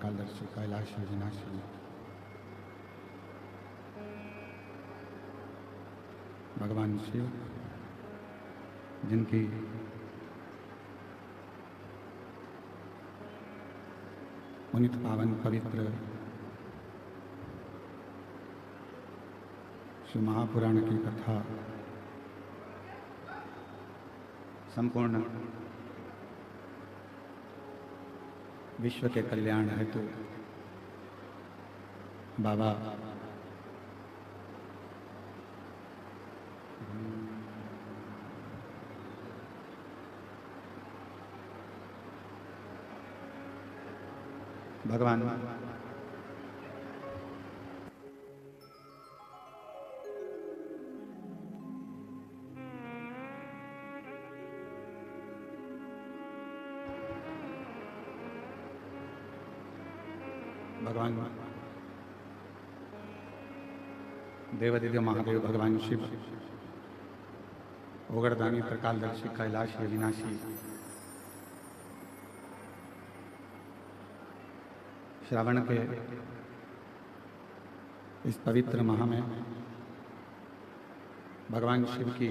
त्रिकालदर्शी कैलाश विनाशी भगवान शिव, जिनकी पुनित पावन पवित्र शिव महापुराण की कथा संपूर्ण विश्व के कल्याण हेतु बाबा भगवान देवादिदेव महादेव भगवान शिव ओगड़दानी त्रिकालदर्शी कैलाश विनाशी श्रावण के इस पवित्र माह में भगवान शिव की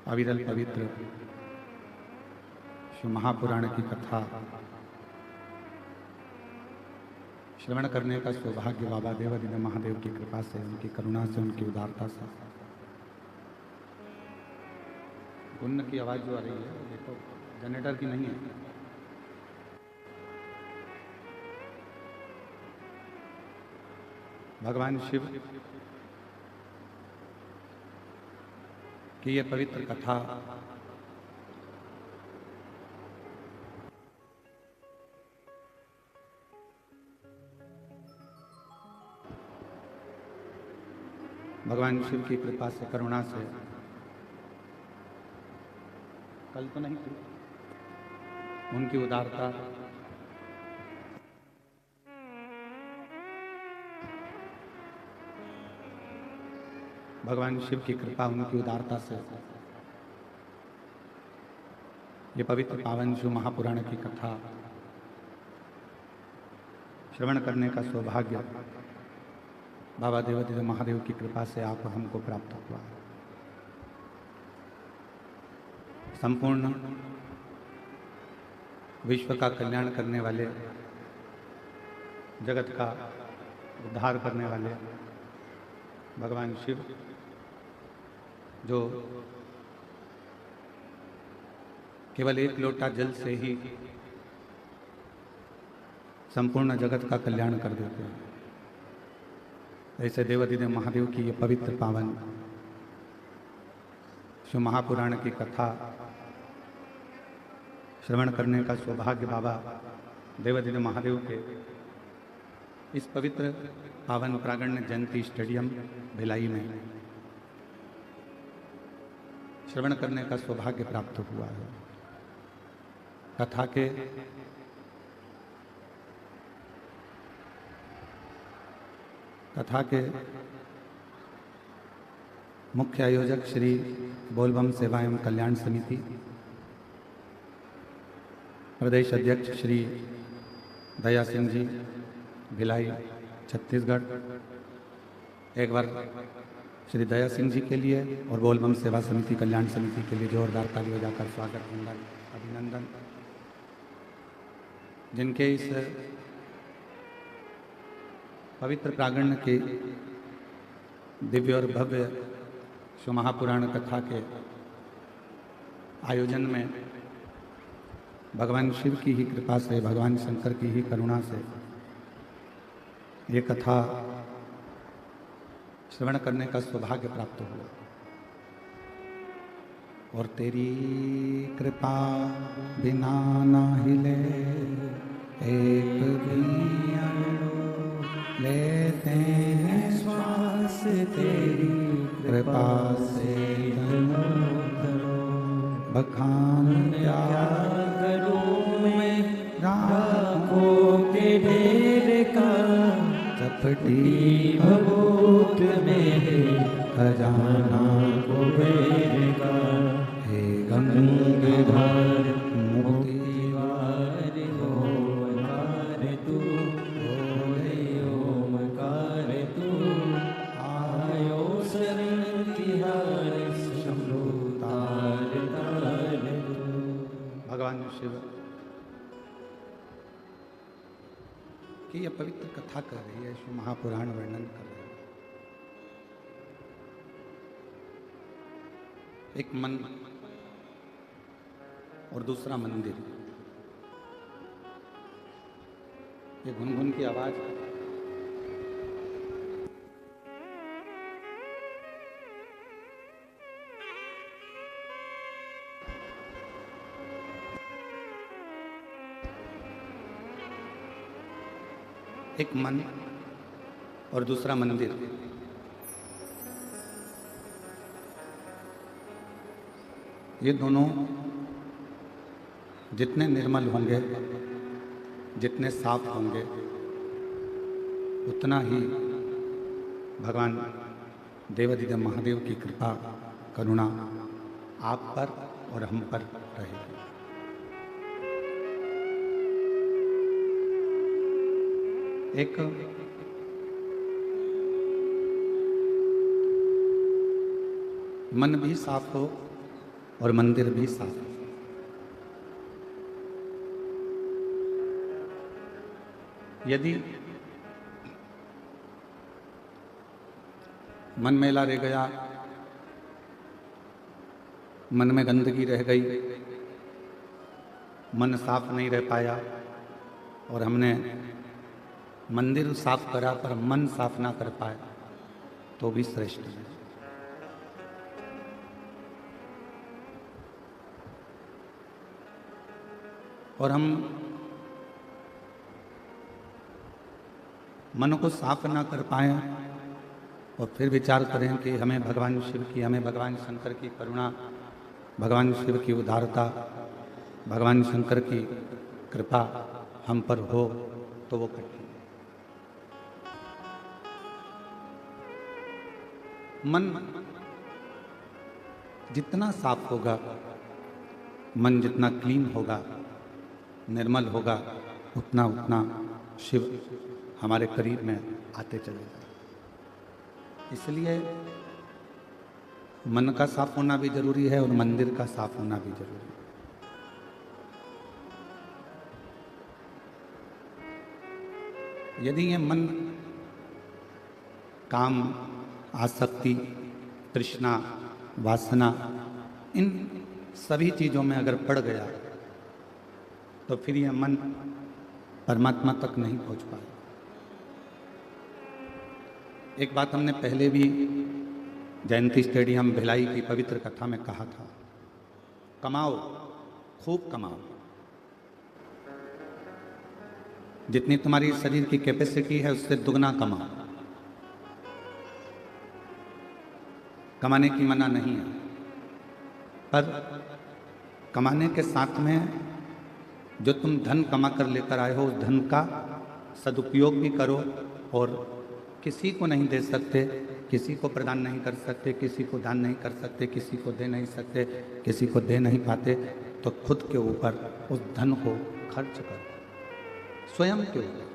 अविरल पवित्र शिव महापुराण की कथा श्रवण करने का सौभाग्य बाबा देवादिदेव महादेव की कृपा से, उनकी करुणा से, उनकी उदारता से। गुन्न की आवाज़ जो आ रही है ये तो जनरेटर की नहीं है। भगवान शिव की ये पवित्र कथा भगवान शिव की कृपा से, करुणा से, कल तो नहीं थी, उनकी उदारता, भगवान शिव की कृपा, उनकी उदारता से ये पवित्र पावन शिव महापुराण की कथा श्रवण करने का सौभाग्य बाबा देवादिदेव महादेव की कृपा से आप हमको प्राप्त हुआ। संपूर्ण विश्व का कल्याण करने वाले, जगत का उद्धार करने वाले भगवान शिव, जो केवल एक लोटा जल से ही संपूर्ण जगत का कल्याण कर देते हैं, ऐसे देवादिदेव महादेव की ये पवित्र पावन शिव महापुराण की कथा श्रवण करने का सौभाग्य बाबा देवादिदेव महादेव के इस पवित्र पावन प्रांगण जयंती स्टेडियम भिलाई में श्रवण करने का सौभाग्य प्राप्त हुआ है। कथा के मुख्य आयोजक श्री बोलबम सेवा एवं कल्याण समिति, प्रदेश अध्यक्ष श्री दया सिंह जी, भिलाई छत्तीसगढ़। एक बार श्री दया सिंह जी के लिए और बोलबम सेवा समिति कल्याण समिति के लिए जोरदार ताली बजाकर स्वागत, वंदन, अभिनंदन। जिनके इस पवित्र प्रांगण के दिव्य और भव्य शिव महापुराण कथा के आयोजन में भगवान शिव की ही कृपा से, भगवान शंकर की ही करुणा से ये कथा श्रवण करने का सौभाग्य प्राप्त हुआ। और तेरी कृपा बिना ना हिले एक भी लेते हैं श्वास, तेरी कृपा से बखान क्या करूं मैं राखों के ढेर का, चपटी भभूत में खजाना कुबेर का। हे गंगाधर मोतीवार हो तू बोले ओमकार तू आयो शरण तिहार शंभु तार तार तू। भगवान शिव की यह पवित्र कथा कर रही है, शिव महापुराण वर्णन कर रही है। एक मन और दूसरा मंदिर, ये गुनगुन की आवाज एक मन और दूसरा मंदिर। ये दोनों जितने निर्मल होंगे, जितने साफ होंगे, उतना ही भगवान देवाधिदेव महादेव की कृपा करुणा आप पर और हम पर रहेगी। एक मन भी साफ हो और मंदिर भी साफ हो। यदि मन मैला रह गया, मन में गंदगी रह गई, मन साफ नहीं रह पाया और हमने मंदिर साफ करा पर मन साफ ना कर पाए, तो भी श्रेष्ठ है। और हम मन को साफ ना कर पाए और फिर विचार करें कि हमें भगवान शिव की, हमें भगवान शंकर की करुणा, भगवान शिव की उदारता, भगवान शंकर की कृपा हम पर हो, तो वो कठिन। मन जितना साफ होगा, मन जितना क्लीन होगा, निर्मल होगा, उतना उतना शिव हमारे करीब में आते चले जाए। इसलिए मन का साफ होना भी जरूरी है और मंदिर का साफ होना भी जरूरी है। यदि ये मन काम, आसक्ति, तृष्णा, वासना, इन सभी चीज़ों में अगर पड़ गया तो फिर यह मन परमात्मा तक नहीं पहुंच पाए। एक बात हमने पहले भी जयंती स्टेडियम भिलाई की पवित्र कथा में कहा था, कमाओ, खूब कमाओ, जितनी तुम्हारी शरीर की कैपेसिटी है उससे दुगना कमाओ। कमाने की मना नहीं है, पर कमाने के साथ में जो तुम धन कमा कर लेकर आए हो, उस धन का सदुपयोग भी करो। और किसी को नहीं दे सकते, किसी को प्रदान नहीं कर सकते, किसी को दान नहीं कर सकते, किसी को दे नहीं सकते, किसी को दे नहीं पाते, तो खुद के ऊपर उस धन को खर्च करो, स्वयं के ऊपर।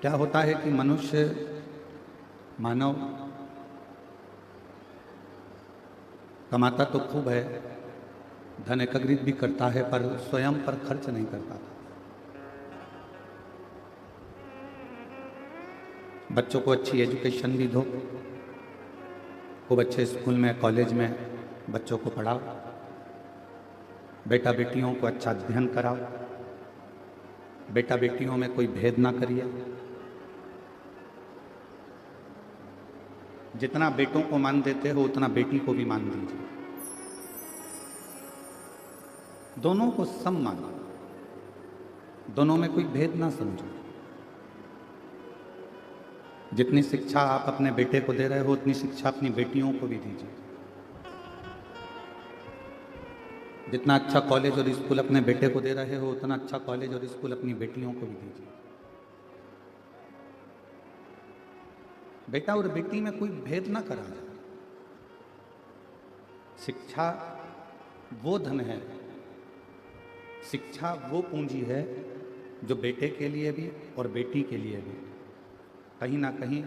क्या होता है कि मनुष्य, मानव कमाता तो खूब है, धन एकत्रित भी करता है, पर स्वयं पर खर्च नहीं कर पाता। बच्चों को अच्छी एजुकेशन भी दो, खूब अच्छे स्कूल में, कॉलेज में बच्चों को पढ़ाओ, बेटा बेटियों को अच्छा अध्ययन कराओ, बेटा बेटियों में कोई भेद ना करिए। जितना बेटों को मान देते हो उतना बेटी को भी मान दीजिए, दोनों को सम मानो, दोनों में कोई भेद ना समझो। जितनी शिक्षा आप अपने बेटे को दे रहे हो उतनी शिक्षा अपनी बेटियों को भी दीजिए। जितना अच्छा कॉलेज और स्कूल अपने बेटे को दे रहे हो उतना अच्छा कॉलेज और स्कूल अपनी बेटियों को भी दीजिए। बेटा और बेटी में कोई भेद ना करा जाए। शिक्षा वो धन है, शिक्षा वो पूंजी है जो बेटे के लिए भी और बेटी के लिए भी कहीं ना कहीं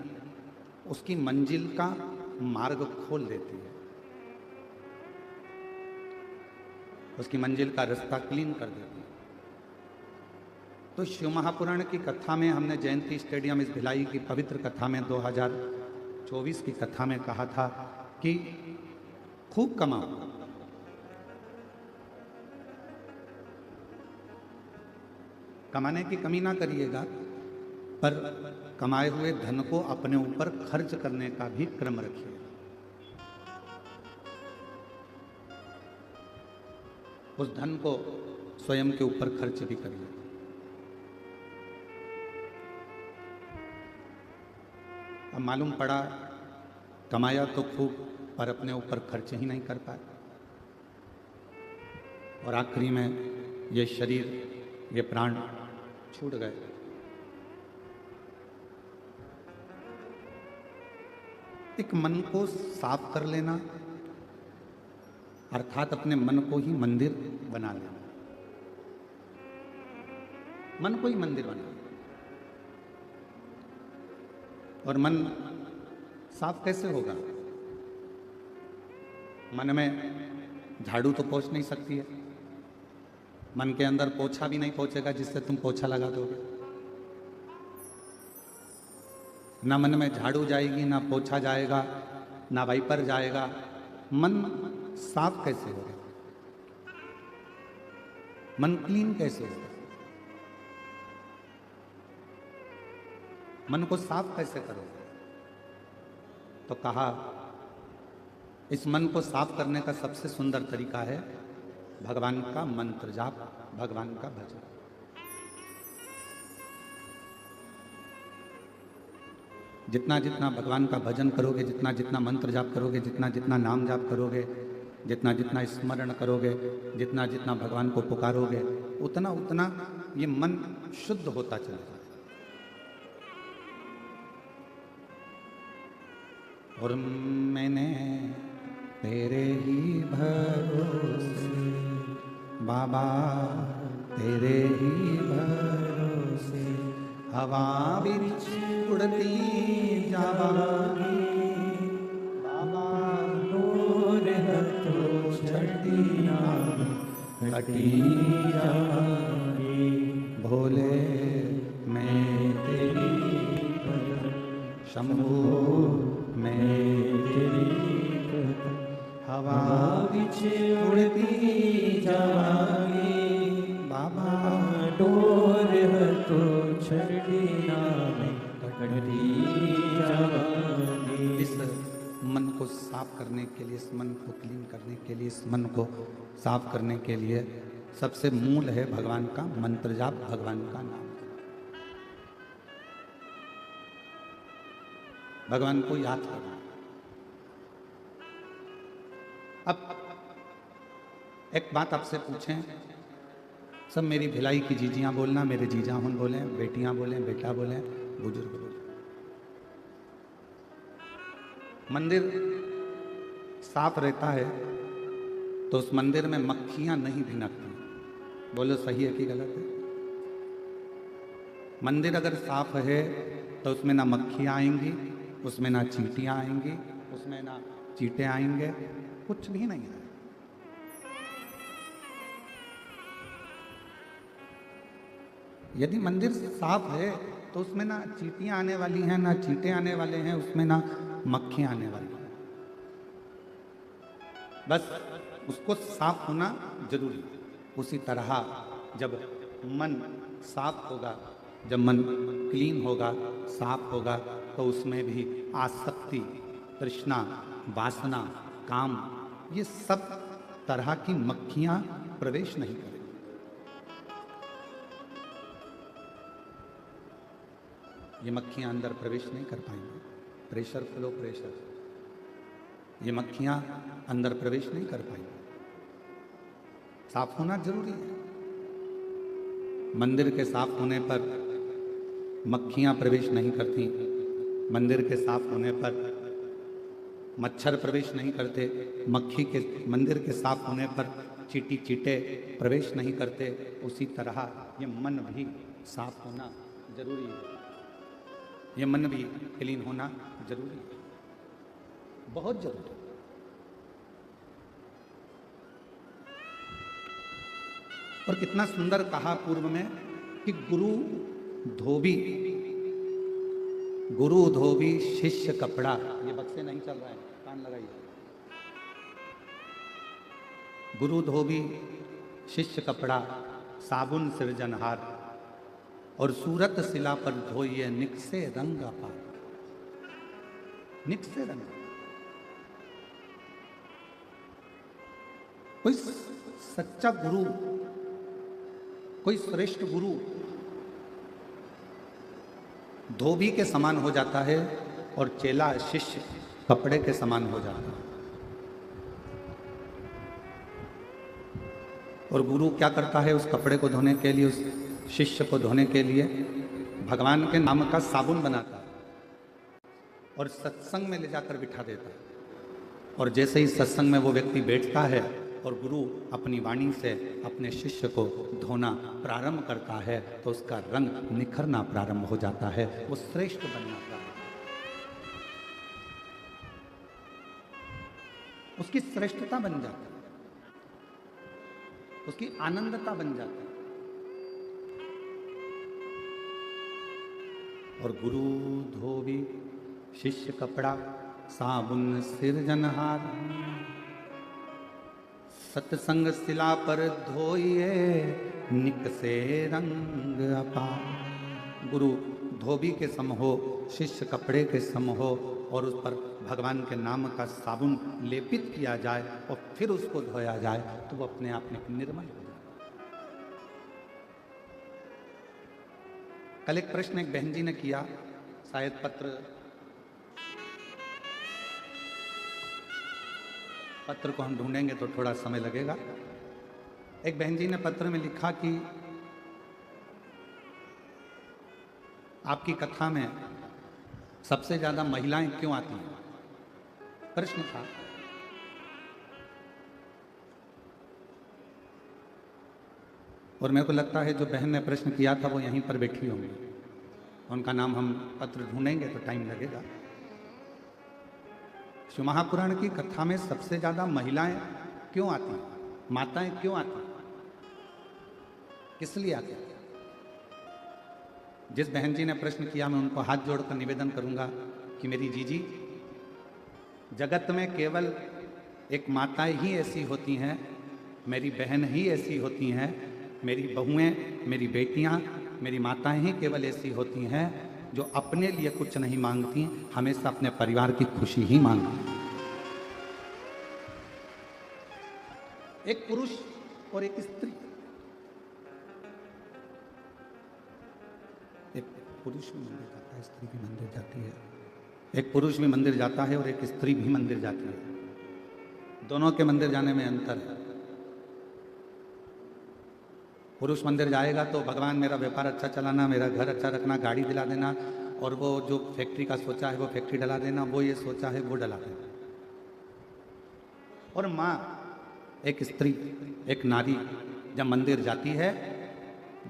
उसकी मंजिल का मार्ग खोल देती है, उसकी मंजिल का रास्ता क्लीन कर देती है। तो शिव महापुराण की कथा में हमने जयंती स्टेडियम इस भिलाई की पवित्र कथा में 2024 की कथा में कहा था कि खूब कमाओ, कमाने की कमी ना करिएगा, पर कमाए हुए धन को अपने ऊपर खर्च करने का भी क्रम रखिए। उस धन को स्वयं के ऊपर खर्च भी करिए। अब मालूम पड़ा कमाया तो खूब, पर अपने ऊपर खर्च ही नहीं कर पाए, और आखिरी में ये शरीर, ये प्राण छूट गए। एक मन को साफ कर लेना, अर्थात अपने मन को ही मंदिर बना लेना, मन को ही मंदिर बना लेना। और मन साफ कैसे होगा? मन में झाड़ू तो पहुंच नहीं सकती है, मन के अंदर पोछा भी नहीं पहुंचेगा जिससे तुम पोछा लगा दोगे। ना मन में झाड़ू जाएगी, ना पोछा जाएगा, ना वाइपर जाएगा। मन साफ कैसे होगा? मन क्लीन कैसे होगा? मन को साफ कैसे करोगे? तो कहा इस मन को साफ करने का सबसे सुंदर तरीका है भगवान का मंत्र जाप, भगवान का भजन। जितना जितना भगवान का भजन करोगे, जितना जितना मंत्र जाप करोगे, जितना जितना नाम जाप करोगे, जितना जितना स्मरण करोगे, जितना जितना भगवान को पुकारोगे, उतना उतना ये मन शुद्ध होता चला जाएगा। और मैंने तेरे ही भरोसे बाबा, तेरे ही भरोसे हवा बिच उड़ती जावागी बाबा, डोर तो छठी कटी जावागी भोले, मैं तेरी शंभू, मैं तेरी हवा बिच उड़ती जावागी बाबा, डोर तो छड़ी नाम कटी जावागी। इस मन को साफ करने के लिए, इस मन को क्लीन करने के लिए, इस मन को साफ करने के लिए सबसे मूल है भगवान का मंत्र जाप, भगवान का नाम। भगवान को याद करना। अब एक बात आपसे पूछें, सब मेरी भिलाई की जीजियां बोलना, मेरे जीजा हुन बोले, बेटियां बोले, बेटा बोले, बुजुर्ग बोले। मंदिर साफ रहता है तो उस मंदिर में मक्खियां नहीं भिनकती। बोलो सही है कि गलत है? मंदिर अगर साफ है तो उसमें ना मक्खियां आएंगी, उसमें ना चींटियां आएंगी, उसमें ना चींटे आएंगे, कुछ भी नहीं है। यदि मंदिर साफ है तो उसमें ना चींटियां आने वाली हैं, ना चींटे आने वाले हैं, उसमें ना मक्खियां आने वाली हैं। बस उसको साफ होना जरूरी है। उसी तरह जब मन साफ होगा, जब मन क्लीन होगा, साफ होगा, तो उसमें भी आसक्ति, तृष्णा, वासना, काम, ये सब तरह की मक्खियां प्रवेश नहीं करेंगी। ये मक्खियां अंदर प्रवेश नहीं कर पाएंगी। प्रेशर फ्लो प्रेशर, ये मक्खियां अंदर प्रवेश नहीं कर पाएंगी। साफ होना जरूरी है। मंदिर के साफ होने पर मक्खियां प्रवेश नहीं करती। मंदिर के साफ होने पर मच्छर प्रवेश नहीं करते, मक्खी के मंदिर के साफ होने पर चींटी चींटे प्रवेश नहीं करते, उसी तरह ये मन भी साफ होना जरूरी है, ये मन भी क्लीन होना जरूरी है, बहुत जरूरी है। और कितना सुंदर कहा पूर्व में कि गुरु धोबी शिष्य कपड़ा, ये बक्से नहीं चल रहा है, कान लगाइए। गुरु धोबी शिष्य कपड़ा, साबुन सृजनहार, और सूरत शिला पर धोइए निकसे रंग अपार, निकसे रंग। कोई सच्चा गुरु, कोई श्रेष्ठ गुरु धोबी के समान हो जाता है और चेला शिष्य कपड़े के समान हो जाता है। और गुरु क्या करता है? उस कपड़े को धोने के लिए, उस शिष्य को धोने के लिए भगवान के नाम का साबुन बनाता है और सत्संग में ले जाकर बिठा देता है। और जैसे ही सत्संग में वो व्यक्ति बैठता है और गुरु अपनी वाणी से अपने शिष्य को धोना प्रारंभ करता है तो उसका रंग निखरना प्रारंभ हो जाता है, वो श्रेष्ठ बनना प्रारंभ, उसकी श्रेष्ठता बन जाती है, उसकी आनंदता बन जाती है। और गुरु धोबी शिष्य कपड़ा, साबुन सिरजनहार, सत्संग शिला पर धोइए निकसे रंग अपार। गुरु धोबी के सम हो, शिष्य कपड़े के सम हो, और उस पर भगवान के नाम का साबुन लेपित किया जाए और फिर उसको धोया जाए तो वो अपने आप में निर्मल हो जाए। कल एक प्रश्न एक बहन जी ने किया, शायद पत्र को हम ढूंढेंगे तो थोड़ा समय लगेगा। एक बहन जी ने पत्र में लिखा कि आपकी कथा में सबसे ज्यादा महिलाएं क्यों आती हैं, प्रश्न था। और मेरे को लगता है जो बहन ने प्रश्न किया था वो यहीं पर बैठी होंगी, उनका नाम हम पत्र ढूंढेंगे तो टाइम लगेगा। शिव महापुराण की कथा में सबसे ज्यादा महिलाएं क्यों आती हैं, माताएं क्यों आती हैं, किस लिए आती हैं? जिस बहन जी ने प्रश्न किया मैं उनको हाथ जोड़कर निवेदन करूंगा कि मेरी जीजी, जगत में केवल एक माताएं ही ऐसी होती हैं, मेरी बहन ही ऐसी होती हैं, मेरी बहुएं, मेरी बेटियां, मेरी माताएं ही केवल ऐसी होती हैं जो अपने लिए कुछ नहीं मांगती, हमेशा अपने परिवार की खुशी ही मांगती। एक पुरुष और एक स्त्री, एक पुरुष भी मंदिर जाता है, स्त्री भी मंदिर जाती है, एक पुरुष भी मंदिर जाता है और एक स्त्री भी मंदिर जाती है। दोनों के मंदिर जाने में अंतर है। पुरुष मंदिर जाएगा तो भगवान मेरा व्यापार अच्छा चलाना, मेरा घर अच्छा रखना, गाड़ी दिला देना, और वो जो फैक्ट्री का सोचा है वो फैक्ट्री डला देना, वो ये सोचा है वो डला देना। और माँ, एक स्त्री, एक नारी जब मंदिर जाती है,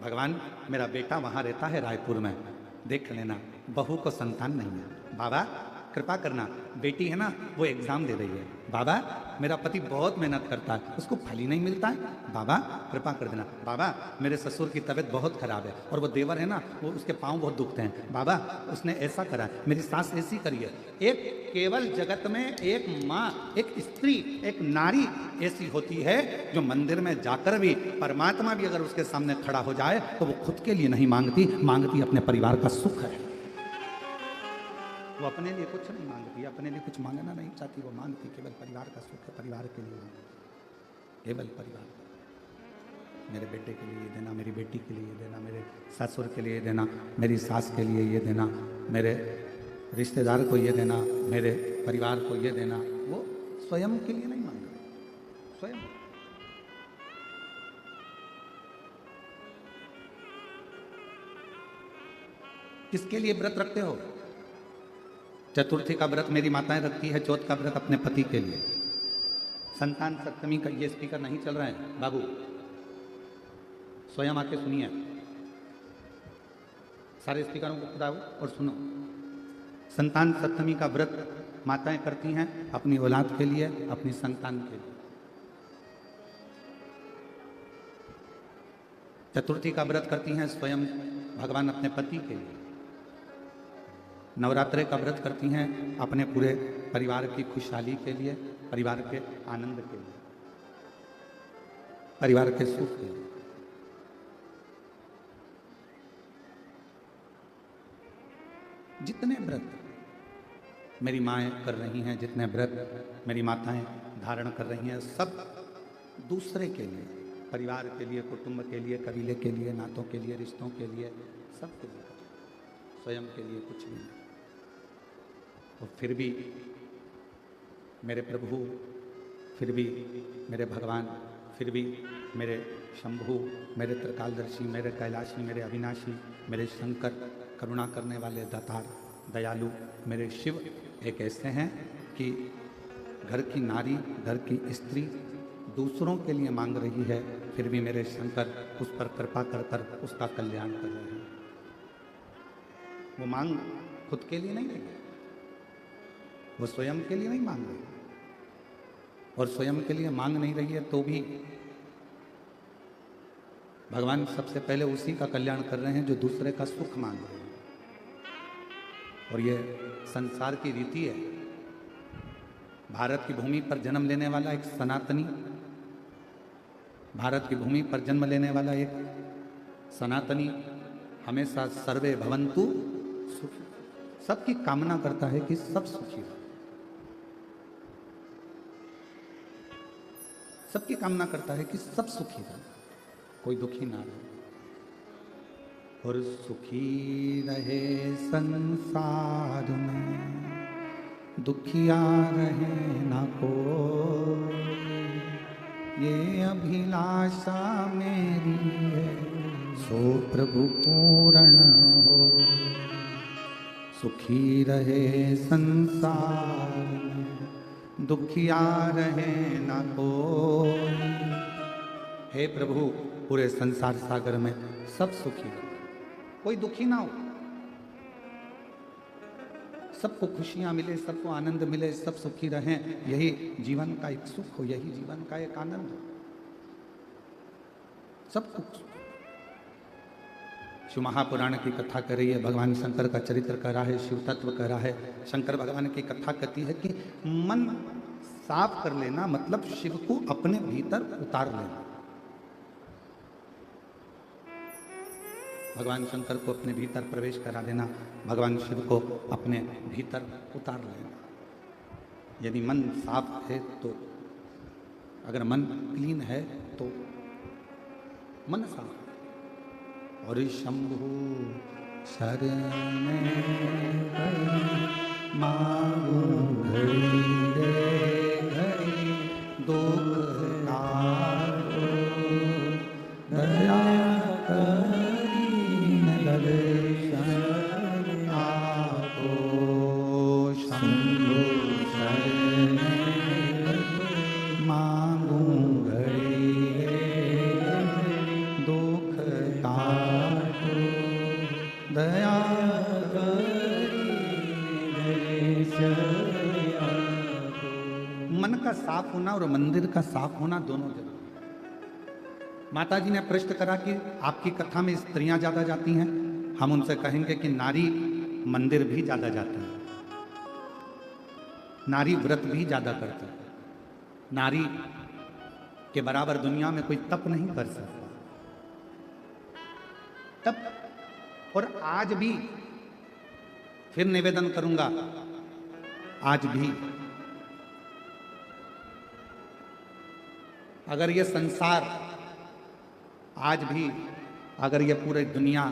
भगवान मेरा बेटा वहाँ रहता है रायपुर में, देख लेना, बहू को संतान नहीं है, बाबा कृपा करना, बेटी है ना वो एग्जाम दे रही है, बाबा मेरा पति बहुत मेहनत करता है, उसको फल ही नहीं मिलता है, बाबा कृपा कर देना, बाबा मेरे ससुर की तबीयत बहुत खराब है और वो देवर है ना वो उसके पाँव बहुत दुखते हैं, बाबा उसने ऐसा करा, मेरी सास ऐसी करी है। एक केवल जगत में एक माँ, एक स्त्री, एक नारी ऐसी होती है जो मंदिर में जाकर भी परमात्मा भी अगर उसके सामने खड़ा हो जाए तो वो खुद के लिए नहीं मांगती, मांगती अपने परिवार का सुख है। वो अपने लिए कुछ नहीं मांगती, अपने लिए कुछ मांगना नहीं चाहती, वो मांगती केवल परिवार का सुख है, परिवार के लिए, केवल परिवार। मेरे बेटे के लिए ये देना, मेरी बेटी के लिए ये देना, मेरे ससुर के लिए ये देना, मेरी सास के लिए ये देना, मेरे रिश्तेदार को ये देना, मेरे परिवार को ये देना। वो स्वयं के लिए नहीं मांगते, स्वयं। किसके लिए व्रत रखते हो? चतुर्थी का व्रत मेरी माताएं रखती है, चौथ का व्रत अपने पति के लिए। संतान सप्तमी का ये स्पीकर नहीं चल रहा है बाबू, स्वयं आके सुनिए, सारे स्पीकरों को खुदाओ और सुनो। संतान सप्तमी का व्रत माताएं करती हैं अपनी औलाद के लिए, अपनी संतान के लिए। चतुर्थी का व्रत करती हैं स्वयं भगवान अपने पति के लिए। नवरात्रे का व्रत करती हैं अपने पूरे परिवार की खुशहाली के लिए, परिवार के आनंद के लिए, परिवार के सुख के लिए। जितने व्रत मेरी माएँ कर रही हैं, जितने व्रत मेरी माताएं धारण कर रही हैं, सब दूसरे के लिए, परिवार के लिए, कुटुंब के लिए, कबीले के लिए, नातों के लिए, रिश्तों के लिए, सब के लिए, स्वयं के लिए कुछ भी नहीं। और फिर भी मेरे प्रभु, फिर भी मेरे भगवान, फिर भी मेरे शंभु, मेरे त्रिकालदर्शी, मेरे कैलाशी, मेरे अविनाशी, मेरे शंकर, करुणा करने वाले दातार, दयालु मेरे शिव एक ऐसे हैं कि घर की नारी, घर की स्त्री दूसरों के लिए मांग रही है, फिर भी मेरे शंकर उस पर कृपा कर कर उसका कल्याण कर रहे हैं। वो मांग खुद के लिए नहीं रही है, वो स्वयं के लिए नहीं मांग रही, और स्वयं के लिए मांग नहीं रही है तो भी भगवान सबसे पहले उसी का कल्याण कर रहे हैं जो दूसरे का सुख मांग रहे हैं। और ये संसार की रीति है। भारत की भूमि पर जन्म लेने वाला एक सनातनी, भारत की भूमि पर जन्म लेने वाला एक सनातनी हमेशा सर्वे भवन्तु सुखी, सबकी कामना करता है कि सब सुखी रहे, सबकी कामना करता है कि सब सुखी रहे, कोई दुखी ना रहे। और सुखी रहे संसार में, दुखिया रहे ना कोई, ये अभिलाषा मेरी है, सो प्रभु पूर्ण हो। सुखी रहे संसार में, दुखिया रहे ना कोई। हे प्रभु, पूरे संसार सागर में सब सुखी रहे, कोई दुखी ना हो, सबको खुशियां मिले, सबको आनंद मिले, सब सुखी रहें, यही जीवन का एक सुख हो, यही जीवन का एक आनंद हो, सब कुछ। शिव महापुराण की कथा कर रही है, भगवान शंकर का चरित्र कर रहा है, शिव तत्व कर रहा है। शंकर भगवान की कथा कहती है कि मन साफ कर लेना मतलब शिव को अपने भीतर उतार लेना। भगवान शंकर को अपने भीतर प्रवेश करा देना, भगवान शिव को अपने भीतर उतार लेना। यदि मन साफ है तो, अगर मन क्लीन है तो मन साफ। और शंभु शरण मांगू घड़ी रे घड़ी, दुख तारो दया साफ होना और मंदिर का साफ होना दोनों जरूरी। माता जी ने प्रश्न करा कि आपकी कथा में स्त्रियां ज्यादा जाती हैं, हम उनसे कहेंगे कि नारी मंदिर भी ज्यादा जाती है, नारी व्रत भी ज्यादा करती है, नारी के बराबर दुनिया में कोई तप नहीं कर सकता। तप। और आज भी फिर निवेदन करूंगा, आज भी अगर ये संसार, आज भी अगर ये पूरी दुनिया,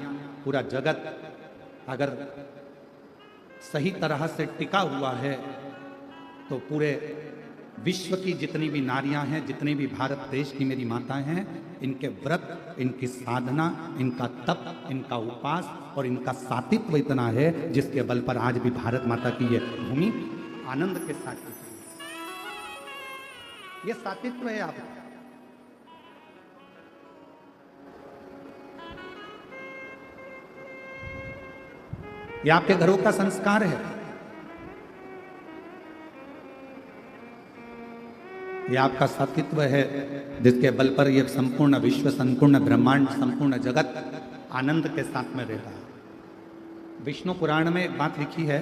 पूरा जगत अगर सही तरह से टिका हुआ है तो पूरे विश्व की जितनी भी नारियां हैं, जितनी भी भारत देश की मेरी माताएं हैं, इनके व्रत, इनकी साधना, इनका तप, इनका उपास और इनका सातित्व इतना है जिसके बल पर आज भी भारत माता की ये भूमि आनंद के साथ चल रही है। ये सातित्व है आप। ये आपके घरों का संस्कार है। ये आपका सातित्व है जिसके बल पर यह संपूर्ण विश्व, संपूर्ण ब्रह्मांड, संपूर्ण जगत आनंद के साथ में रहता है। विष्णु पुराण में एक बात लिखी है,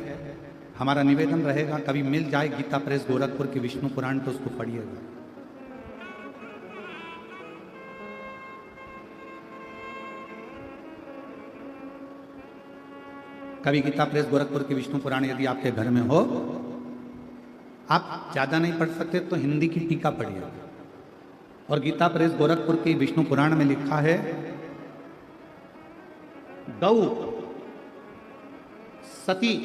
हमारा निवेदन रहेगा कभी मिल जाए गीता प्रेस गोरखपुर की विष्णु पुराण तो उसको पढ़िएगा। कभी गीता प्रेस गोरखपुर की विष्णु पुराण यदि आपके घर में हो, आप ज्यादा नहीं पढ़ सकते तो हिंदी की टीका पढ़िए। और गीता प्रेस गोरखपुर की विष्णु पुराण में लिखा है, गौ सती,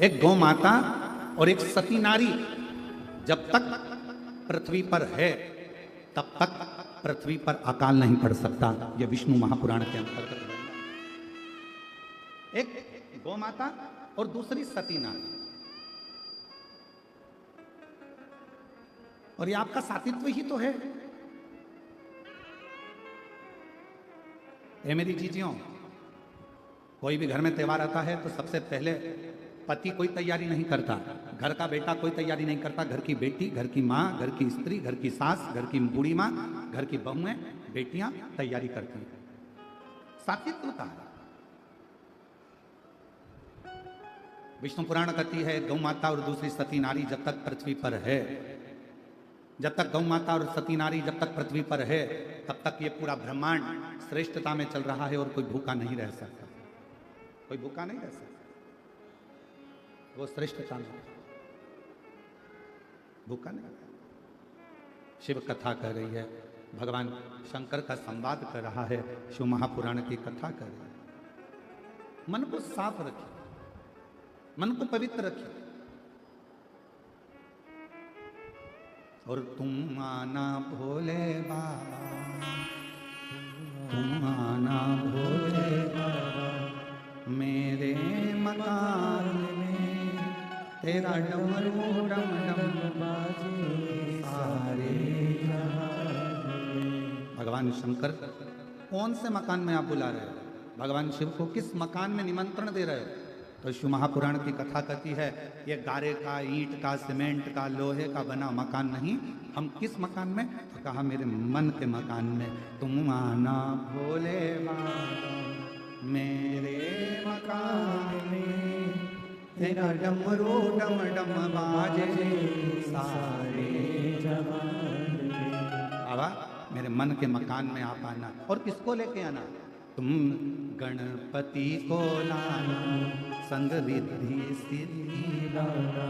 एक गौ माता और एक सती नारी जब तक पृथ्वी पर है तब तक पृथ्वी पर अकाल नहीं पड़ सकता। यह विष्णु महापुराण के अंतर्गत है। एक गौ माता और दूसरी सती नारी, और ये आपका सातित्व ही तो है। ये मेरी चीजियों, कोई भी घर में त्योहार आता है तो सबसे पहले पति कोई तैयारी नहीं करता, घर का बेटा कोई तैयारी नहीं करता, घर की बेटी, घर की माँ, घर की स्त्री, घर की सास, घर की बूढ़ी माँ, घर की बहुएं, बेटियां तैयारी करती हैं। सातित्व का विष्णु पुराण कहती है, गौ माता और दूसरी सती नारी जब तक पृथ्वी पर है, जब तक गौ माता और सती नारी जब तक पृथ्वी पर है तब तक ये पूरा ब्रह्मांड श्रेष्ठता में चल रहा है और कोई भूखा नहीं रह सकता। कोई भूखा नहीं रह सकता, वो श्रेष्ठता में भूखा नहीं। शिव कथा कर रही है, भगवान शंकर का संवाद कर रहा है, शिव महापुराण की कथा कर रही है। मन को साफ रखिए, मन को पवित्र रखिए। और तुम आना भोले बाबा, तुम आना भोले बाबा, मेरे मकान में तेरा डमरू डम डम बाजे सारे जहां में। भगवान शंकर कौन से मकान में आप बुला रहे हो? भगवान शिव को किस मकान में निमंत्रण दे रहे हो? तो शिव महापुराण की कथा कहती है, ये गारे का, ईंट का, सीमेंट का, लोहे का बना मकान नहीं। हम किस मकान में? तो कहा मेरे मन के मकान में। तुम आना भोले बाबा, मेरे मकान में तेरा डमरू डम डम बाजे सारे जहान में। बाबा मेरे मन के मकान में आप आना। और किसको लेके आना? तुम गणपति को लाना, संग रिद्धि सिद्धि लाना,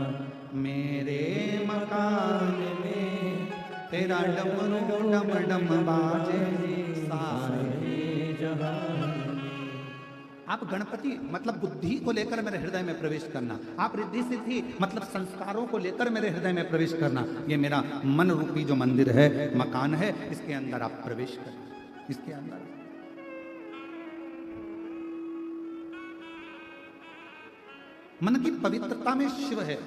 मेरे मकान में तेरा डमरू डम डम बाजे सारे जहान। आप गणपति मतलब बुद्धि को लेकर मेरे हृदय में प्रवेश करना, आप रिद्धि सिद्धि मतलब संस्कारों को लेकर मेरे हृदय में प्रवेश करना। ये मेरा मन रूपी जो मंदिर है, मकान है, इसके अंदर आप प्रवेश करना। इसके अंदर मन की पवित्रता में शिव है।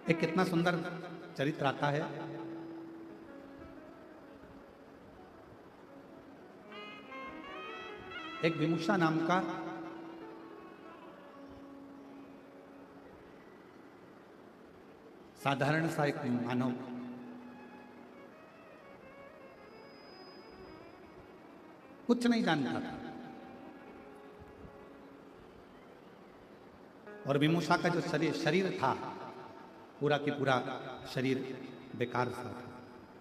एक कितना सुंदर चरित्र आता है। एक विमुषा नाम का साधारण सा एक मानव कुछ नहीं जानता था, और विमुषा का जो शरीर था, पूरा की पूरा शरीर बेकार सा था,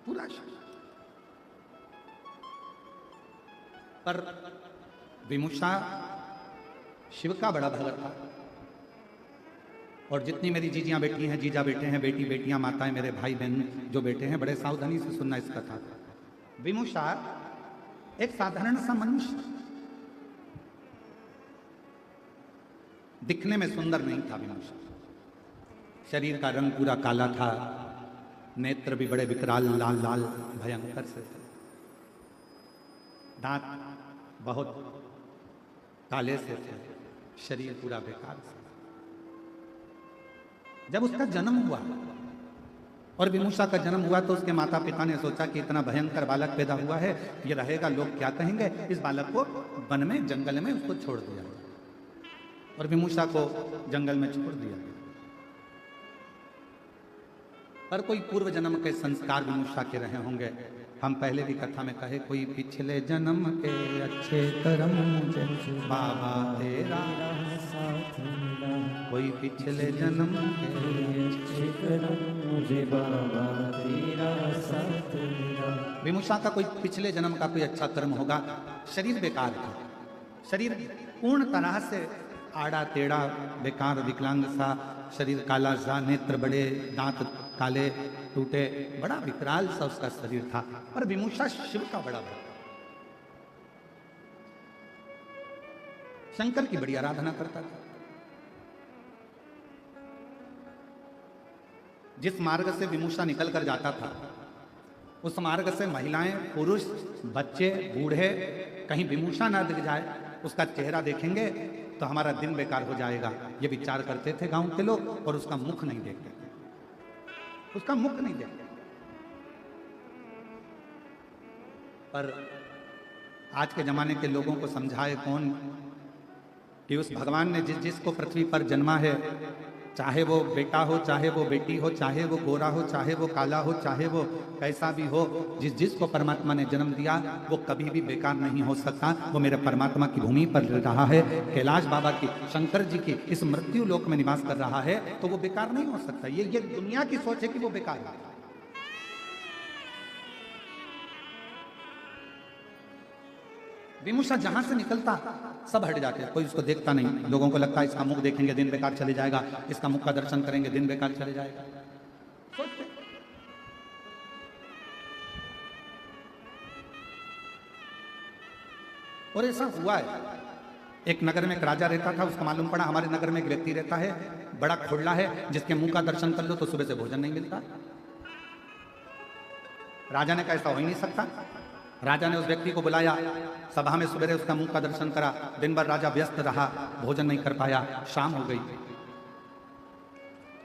पूरा शरीर। पर विमुषा शिव का बड़ा भगत था। और जितनी मेरी जीजियां बेटी हैं, जीजा बेटे हैं, बेटी बेटियां, माताएं, मेरे भाई बहन जो बेटे हैं, बड़े सावधानी से सुनना इस कथा को। विमुषा एक साधारण सा मनुष्य, दिखने में सुंदर नहीं था विमूषा। शरीर का रंग पूरा काला था, नेत्र भी बड़े विकराल लाल लाल भयंकर से थे, दांत बहुत काले से थे, शरीर पूरा बेकार से। जब उसका जन्म हुआ और विमूषा का जन्म हुआ तो उसके माता पिता ने सोचा कि इतना भयंकर बालक पैदा हुआ है, ये रहेगा, लोग क्या कहेंगे, इस बालक को वन में जंगल में उसको छोड़ दिया। और विमूषा को जंगल में छोड़ दिया। पर कोई पूर्व जन्म के संस्कार विमूषा के रहे होंगे। हम पहले भी कथा में कहे, कोई पिछले जन्म के अच्छे कर्म मुझे बाबा तेरा साथ मिला, कोई पिछले जन्म के अच्छे कर्म मुझे बाबा तेरा साथ मिला। विमूषा का कोई पिछले जन्म का कोई अच्छा कर्म होगा। शरीर बेकार था, शरीर पूर्ण तरह से आड़ा टेढ़ा बेकार विकलांग सा, शरीर काला सा, नेत्र बड़े, दांत काले टूटे, बड़ा विकराल सा उसका शरीर था। पर विमूषा शिव का बड़ा भक्त, शंकर की बड़ी आराधना करता था। जिस मार्ग से विमूषा निकल कर जाता था उस मार्ग से महिलाएं, पुरुष, बच्चे, बूढ़े कहीं विमूषा ना दिख जाए, उसका चेहरा देखेंगे तो हमारा दिन बेकार हो जाएगा, ये विचार करते थे गांव के लोग। और उसका मुख नहीं देखते, उसका मुख नहीं देखते। पर आज के जमाने के लोगों को समझाए कौन कि उस भगवान ने जिसको पृथ्वी पर जन्मा है, चाहे वो बेटा हो, चाहे वो बेटी हो, चाहे वो गोरा हो, चाहे वो काला हो, चाहे वो कैसा भी हो, जिसको परमात्मा ने जन्म दिया वो कभी भी बेकार नहीं हो सकता। वो मेरे परमात्मा की भूमि पर रहा है, कैलाश बाबा की, शंकर जी की इस मृत्यु लोक में निवास कर रहा है, तो वो बेकार नहीं हो सकता। ये दुनिया की सोच है कि वो बेकार है। विमूषा जहां से निकलता सब हट जाते, कोई उसको देखता नहीं। लोगों को लगता है इसका मुख देखेंगे दिन बेकार चले जाएगा, इसका मुख का दर्शन करेंगे दिन बेकार चले जाएगा, सोचते। और ऐसा हुआ है। एक नगर में एक राजा रहता था, उसको मालूम पड़ा हमारे नगर में एक व्यक्ति रहता है, बड़ा खोड़ला है, जिसके मुंह का दर्शन कर लो तो सुबह से भोजन नहीं मिलता। राजा ने कहा ऐसा हो ही नहीं सकता। राजा ने उस व्यक्ति को बुलाया, सभा में सवेरे उसका मुंह का दर्शन करा। दिन भर राजा व्यस्त रहा, भोजन नहीं कर पाया, शाम हो गई।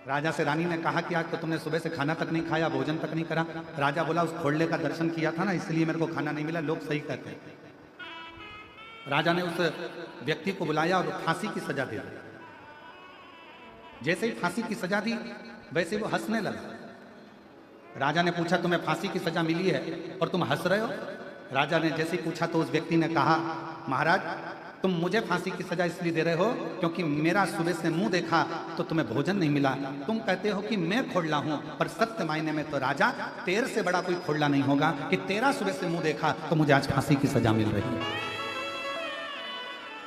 राजा से रानी ने कहा कि आज तो तुमने सुबह से खाना तक नहीं खाया, भोजन तक नहीं करा। राजा बोला उस खोड़ले का दर्शन किया था ना, इसलिए मेरे को खाना नहीं मिला, लोग सही कहते हैं। राजा ने उस व्यक्ति को बुलाया और फांसी की सजा दे दी। जैसे ही फांसी की सजा दी वैसे वो हंसने लगा। राजा ने पूछा तुम्हें फांसी की सजा मिली है और तुम हंस रहे हो? राजा ने जैसे ही पूछा तो उस व्यक्ति ने कहा महाराज तुम मुझे फांसी की सजा इसलिए दे रहे हो क्योंकि मेरा सुबह से मुंह देखा तो तुम्हें भोजन नहीं मिला। तुम कहते हो कि मैं खोड़ला हूं, पर सत्य मायने में तो राजा तेरे से बड़ा कोई खोड़ला नहीं होगा कि तेरा सुबह से मुंह देखा तो मुझे आज फांसी की सजा मिल रही है।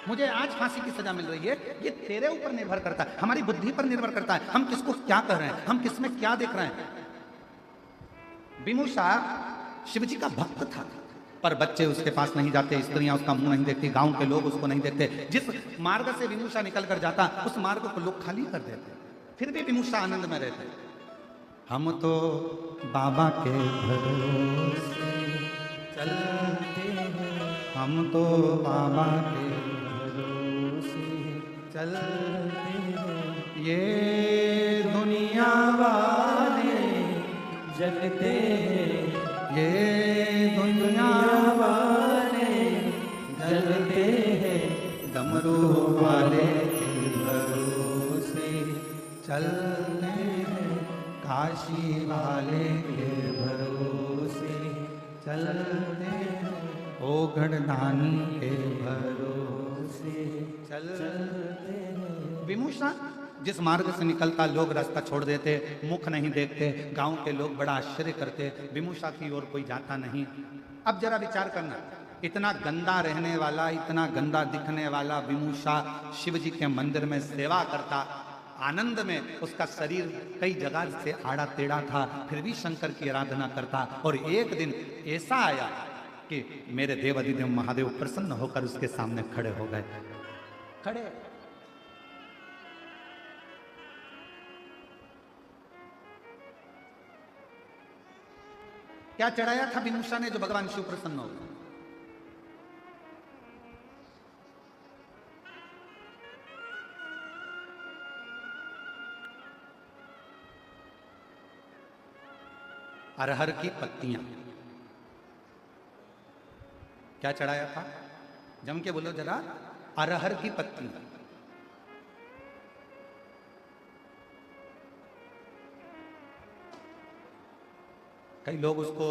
मुझे आज फांसी की सजा मिल रही है। ये तेरे ऊपर निर्भर करता है, हमारी बुद्धि पर निर्भर करता है, हम किसको क्या कर रहे हैं, हम किसमें क्या देख रहे हैं। विमूषा शिवजी का भक्त था, पर बच्चे उसके पास नहीं जाते, स्त्रियां उसका मुंह नहीं देखती, गांव के लोग उसको नहीं देखते। जिस मार्ग से विमूषा निकल कर जाता उस मार्ग को लोग खाली कर देते, फिर भी विमूषा आनंद में रहते। हम तो बाबा के भरोसे चलते हैं, हम तो बाबा के भरोसे चलते हैं। ये दुनिया वाले जगते हैं, ये दुनिया वाले जलते हैं, डमरू वाले के भरोसे चलते हैं, काशी वाले के भरोसे चलते हैं, ओ गढ़दानी के भरोसे चलते हैं। विमूषा जिस मार्ग से निकलता लोग रास्ता छोड़ देते, मुख नहीं देखते, गांव के लोग बड़ा आश्चर्य करते, विमूषा की ओर कोई जाता नहीं। अब जरा विचार करना, इतना गंदा रहने वाला, इतना गंदा दिखने वाला विमूषा शिव जी के मंदिर में सेवा करता, आनंद में उसका शरीर कई जगह से आड़ा टेढ़ा था, फिर भी शंकर की आराधना करता। और एक दिन ऐसा आया कि मेरे देव अधिदेव महादेव प्रसन्न होकर उसके सामने खड़े हो गए। खड़े क्या चढ़ाया था विदुषा ने जो भगवान शिव प्रसन्न हो गए? अरहर की पत्तियां। क्या चढ़ाया था? जम के बोलो जरा। अरहर की पत्तियां। कई लोग उसको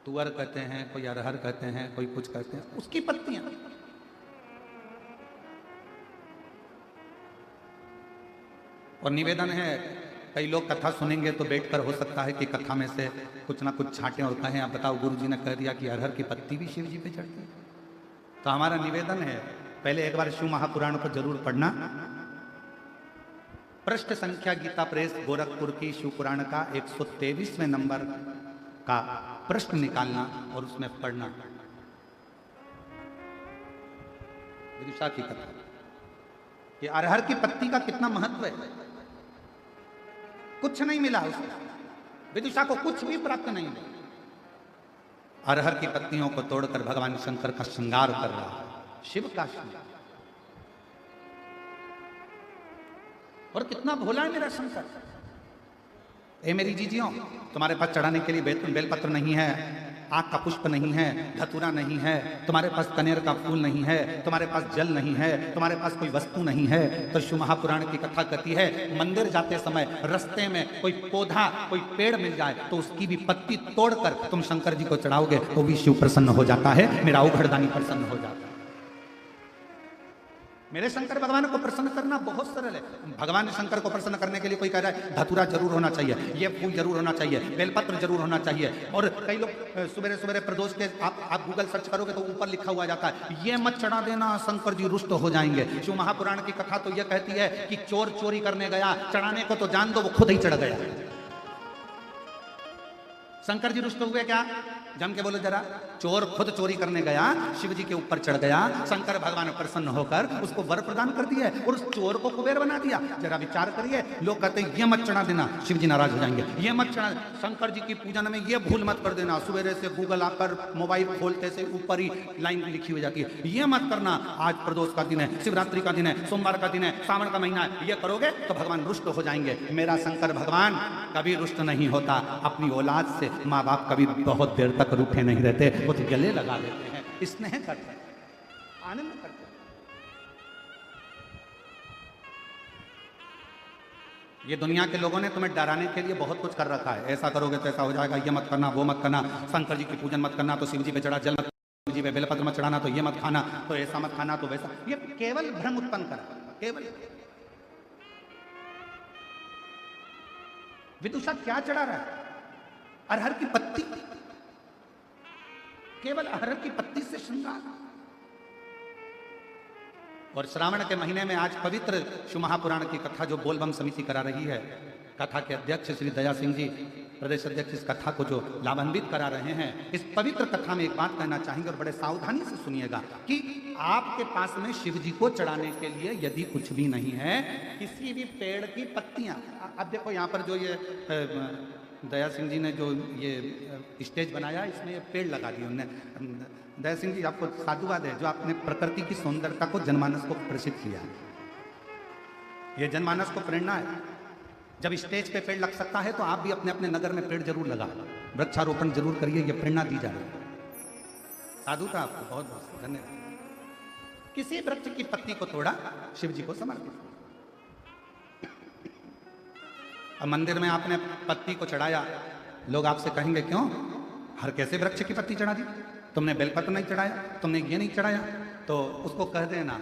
तुअर कहते हैं, कोई अरहर कहते हैं, कोई कुछ कहते हैं, उसकी पत्तियां। और निवेदन है, कई लोग कथा सुनेंगे तो बैठकर हो सकता है कि कथा में से कुछ ना कुछ छांटें और कहें आप बताओ गुरुजी ने कह दिया कि अरहर की पत्ती भी शिव जी पे चढ़ती है। तो हमारा निवेदन है, पहले एक बार शिव महापुराण को जरूर पढ़ना। पृष्ठ संख्या गीता प्रेस गोरखपुर की शिव पुराण का 123वें नंबर का प्रश्न निकालना और उसमें पढ़ना। विदुषा की कथा, ये अरहर की पत्ती का कितना महत्व है। कुछ नहीं मिला उसको, विदुषा को कुछ भी प्राप्त नहीं मिला। अरहर की पत्तियों को तोड़कर भगवान शंकर का श्रृंगार कर रहा है, शिव का श्रृंगार। और कितना भोला है मेरा शंकर। ए मेरी जीजियों, तुम्हारे पास चढ़ाने के लिए बेलपत्र नहीं है, आग का पुष्प नहीं है, धतूरा नहीं है, तुम्हारे पास कनेर का फूल नहीं है, तुम्हारे पास जल नहीं है, तुम्हारे पास कोई वस्तु नहीं है, तो शिव महापुराण की कथा कहती है मंदिर जाते समय रास्ते में कोई पौधा कोई पेड़ मिल जाए तो उसकी भी पत्ती तोड़कर तुम शंकर जी को चढ़ाओगे तो भी शिव प्रसन्न हो जाता है, मेरा उघड़दानी प्रसन्न हो जाता है। मेरे शंकर भगवान को प्रसन्न करना बहुत सरल है। भगवान शंकर को प्रसन्न करने के लिए कोई कह रहा है धतूरा जरूर होना चाहिए, ये फूल जरूर होना चाहिए, बेलपत्र जरूर होना चाहिए। और कई लोग सवेरे सवेरे प्रदोष के आप गूगल सर्च करोगे तो ऊपर लिखा हुआ जाता है ये मत चढ़ा देना, शंकर जी रुष्ट हो जाएंगे। शिव महापुराण की कथा तो यह कहती है कि चोर चोरी करने गया, चढ़ाने को तो जान दो वो खुद ही चढ़ गया। शंकर जी रुष्ट हुए क्या? जम के बोलो जरा। चोर खुद चोरी करने गया, शिव जी के ऊपर चढ़ गया, शंकर भगवान प्रसन्न होकर उसको वर प्रदान कर दिया और उस चोर को कुबेर बना दिया। जरा विचार करिए, लोग कहते हैं ये मत चढ़ा देना, शिव जी नाराज हो जाएंगे, ये मत चढ़ा, शंकर जी की पूजन में ये भूल मत कर देना। सवेरे से गूगल आकर मोबाइल खोलते से ऊपर ही लाइन लिखी हुई जाती है ये मत करना, आज प्रदोष का दिन है, शिवरात्रि का दिन है, सोमवार का दिन है, सावन का महीना है, ये करोगे तो भगवान रुष्ट हो जाएंगे। मेरा शंकर भगवान कभी रुष्ट नहीं होता। अपनी औलाद से माँ बाप कभी बहुत देर तक रूठे नहीं रहते, वो तो गले लगा लेते हैं, स्नेह करते हैं, आनंद करते हैं। ये दुनिया के लोगों ने तुम्हें डराने के लिए बहुत कुछ कर रखा है, ऐसा करोगे तो ऐसा हो जाएगा, ये मत करना, वो मत करना, शंकर जी की पूजन मत करना तो शिव जी पे चढ़ा जल मत, शिव जी पे बेलपत्र मत चढ़ाना तो ये मत खाना, तो ऐसा मत खाना तो वैसा। ये केवल भ्रम उत्पन्न करा, केवल। विदुषा क्या चढ़ा रहा है? अरहर की पत्ती, केवल अरहर की पत्ती से श्रृंगार। और श्रावण के महीने में आज पवित्र शिव महापुराण की कथा जो बोलबम समिति करा रही है, कथा के अध्यक्ष श्री दया सिंह जी प्रदेश अध्यक्ष इस कथा को जो लाभान्वित करा रहे हैं, इस पवित्र कथा में एक बात कहना चाहेंगे और बड़े सावधानी से सुनिएगा कि आपके पास में शिव जी को चढ़ाने के लिए यदि कुछ भी नहीं है, किसी भी पेड़ की पत्तियां, अब देखो यहाँ पर जो ये दया सिंह जी ने जो ये स्टेज बनाया इसमें ये पेड़ लगा दिए उन्होंने। दया सिंह जी आपको साधुवाद है जो आपने प्रकृति की सौंदर्यता को जनमानस को प्रसिद्ध किया। ये जनमानस को प्रेरणा है। जब स्टेज पे पेड़ लग सकता है तो आप भी अपने अपने नगर में पेड़ जरूर लगा, वृक्षारोपण जरूर करिए, ये प्रेरणा दी जा रही है। साधुता आपको बहुत बहुत धन्यवाद। किसी वृक्ष की पत्ती को तोड़ा, शिव जी को समर्पित। अब मंदिर में आपने पत्ती को चढ़ाया, लोग आपसे कहेंगे क्यों हर कैसे वृक्ष की पत्ती चढ़ा दी, तुमने बेलपत्र नहीं चढ़ाया, तुमने ये नहीं चढ़ाया। तो उसको कह देना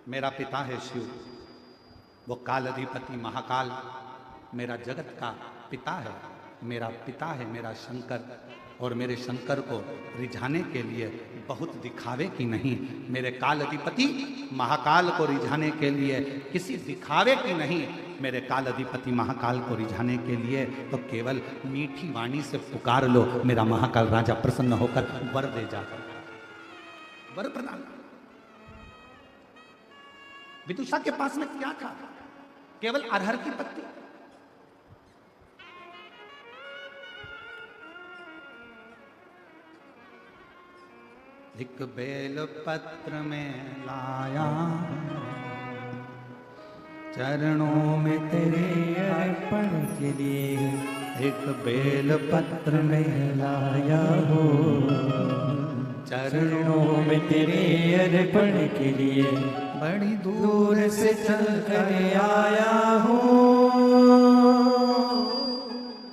मेरा पिता है शिव, वो काल अधिपति महाकाल मेरा जगत का पिता है, मेरा पिता है मेरा शंकर, और मेरे शंकर को रिझाने के लिए बहुत दिखावे की नहीं, मेरे काल अधिपति महाकाल को रिझाने के लिए किसी दिखावे की नहीं, मेरे काल अधिपति महाकाल को रिझाने के लिए, तो केवल मीठी वाणी से पुकार लो, मेरा महाकाल राजा प्रसन्न होकर वर दे जाता, वर प्रदान। विदुषा के पास में क्या था? केवल अरहर की पत्ती। एक बेल पत्र में लाया, चरणों में तेरे अर्पण के लिए। एक बेल पत्र में लाया हो, चरणों में तेरे अर्पण के लिए। बड़ी दूर से चल कर आया हूँ,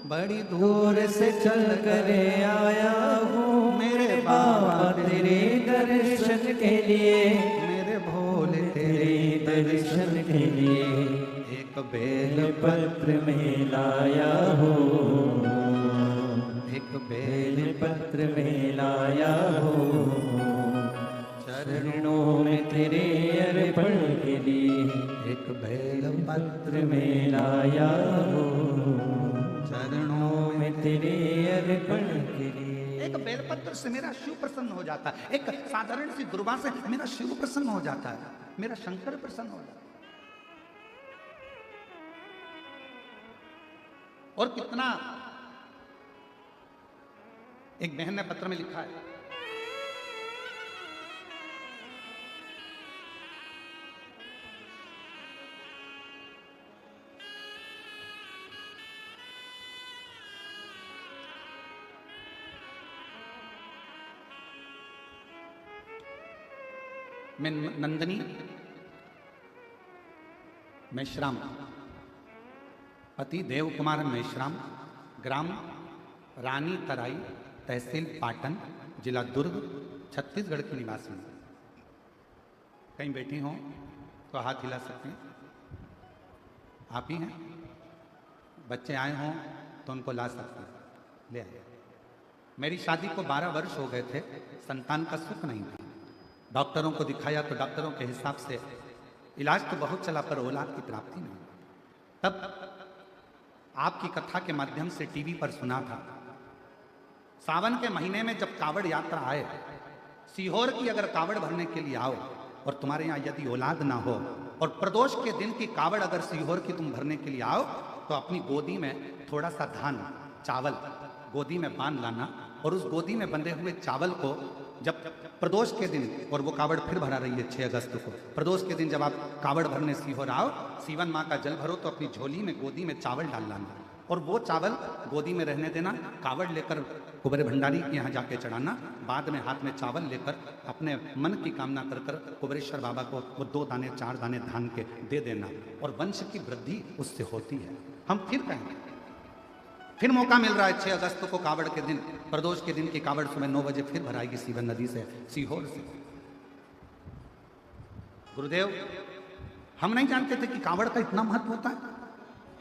बड़ी दूर से चल कर आया हूँ मेरे बाबा तेरे दर्शन के लिए, मेरे भोले तेरे दर्शन के लिए। एक बेल बेल पत्र में लाया हो, एक बेल बेल पत्र में लाया हो, चरणों में तेरे अर्पण के लिए। एक बेल पत्र पत्र में लाया हो, चरणों में तेरे अर्पण के लिए। एक बेलपत्र से मेरा शिव प्रसन्न हो जाता है, एक साधारण सी दुर्वा से मेरा शिव प्रसन्न हो जाता है, मेरा शंकर प्रसन्न हो जाता है। और कितना, एक बहन ने पत्र में लिखा है, मैं नंदनी मेश्राम, पति देव कुमार मेश्राम, ग्राम रानी तराई, तहसील पाटन, जिला दुर्ग, छत्तीसगढ़ की निवासी हूँ। कहीं बैठी हों तो हाथ हिला सकते हैं, आप ही हैं। बच्चे आए हों तो उनको ला सकते हैं, ले आए। मेरी शादी को 12 वर्ष हो गए थे, संतान का सुख नहीं था। डॉक्टरों को दिखाया तो डॉक्टरों के हिसाब से इलाज तो बहुत चला पर औलाद की प्राप्ति नहीं। तब आपकी कथा के माध्यम से टीवी पर सुना था, सावन के महीने में जब कावड़ यात्रा आए, सीहोर की अगर कावड़ भरने के लिए आओ और तुम्हारे यहाँ यदि औलाद ना हो और प्रदोष के दिन की कावड़ अगर सीहोर की तुम भरने के लिए आओ तो अपनी गोदी में थोड़ा सा धान चावल गोदी में बांध लाना, और उस गोदी में बंधे हुए चावल को जब प्रदोष के दिन, और वो कावड़ फिर भरा रही है 6 अगस्त को, प्रदोष के दिन जब आप कावड़ भरने सीहोर आओ, सीवन माँ का जल भरो तो अपनी झोली में गोदी में चावल डाल लाना, और वो चावल गोदी में रहने देना। कावड़ लेकर कुबेर भंडारी के यहाँ जाके चढ़ाना, बाद में हाथ में चावल लेकर अपने मन की कामना कर कर कुबेरेश्वर बाबा को वो 2 दाने 4 दाने धान के दे देना, और वंश की वृद्धि उससे होती है। हम फिर कहेंगे, फिर मौका मिल रहा है 6 अगस्त को कावड़ के दिन, प्रदोष के दिन की कावड़ सुबह 9 बजे फिर भराएगी सीवन नदी से, सीहोर से। गुरुदेव, हम नहीं जानते थे कि कावड़ का इतना महत्व होता है।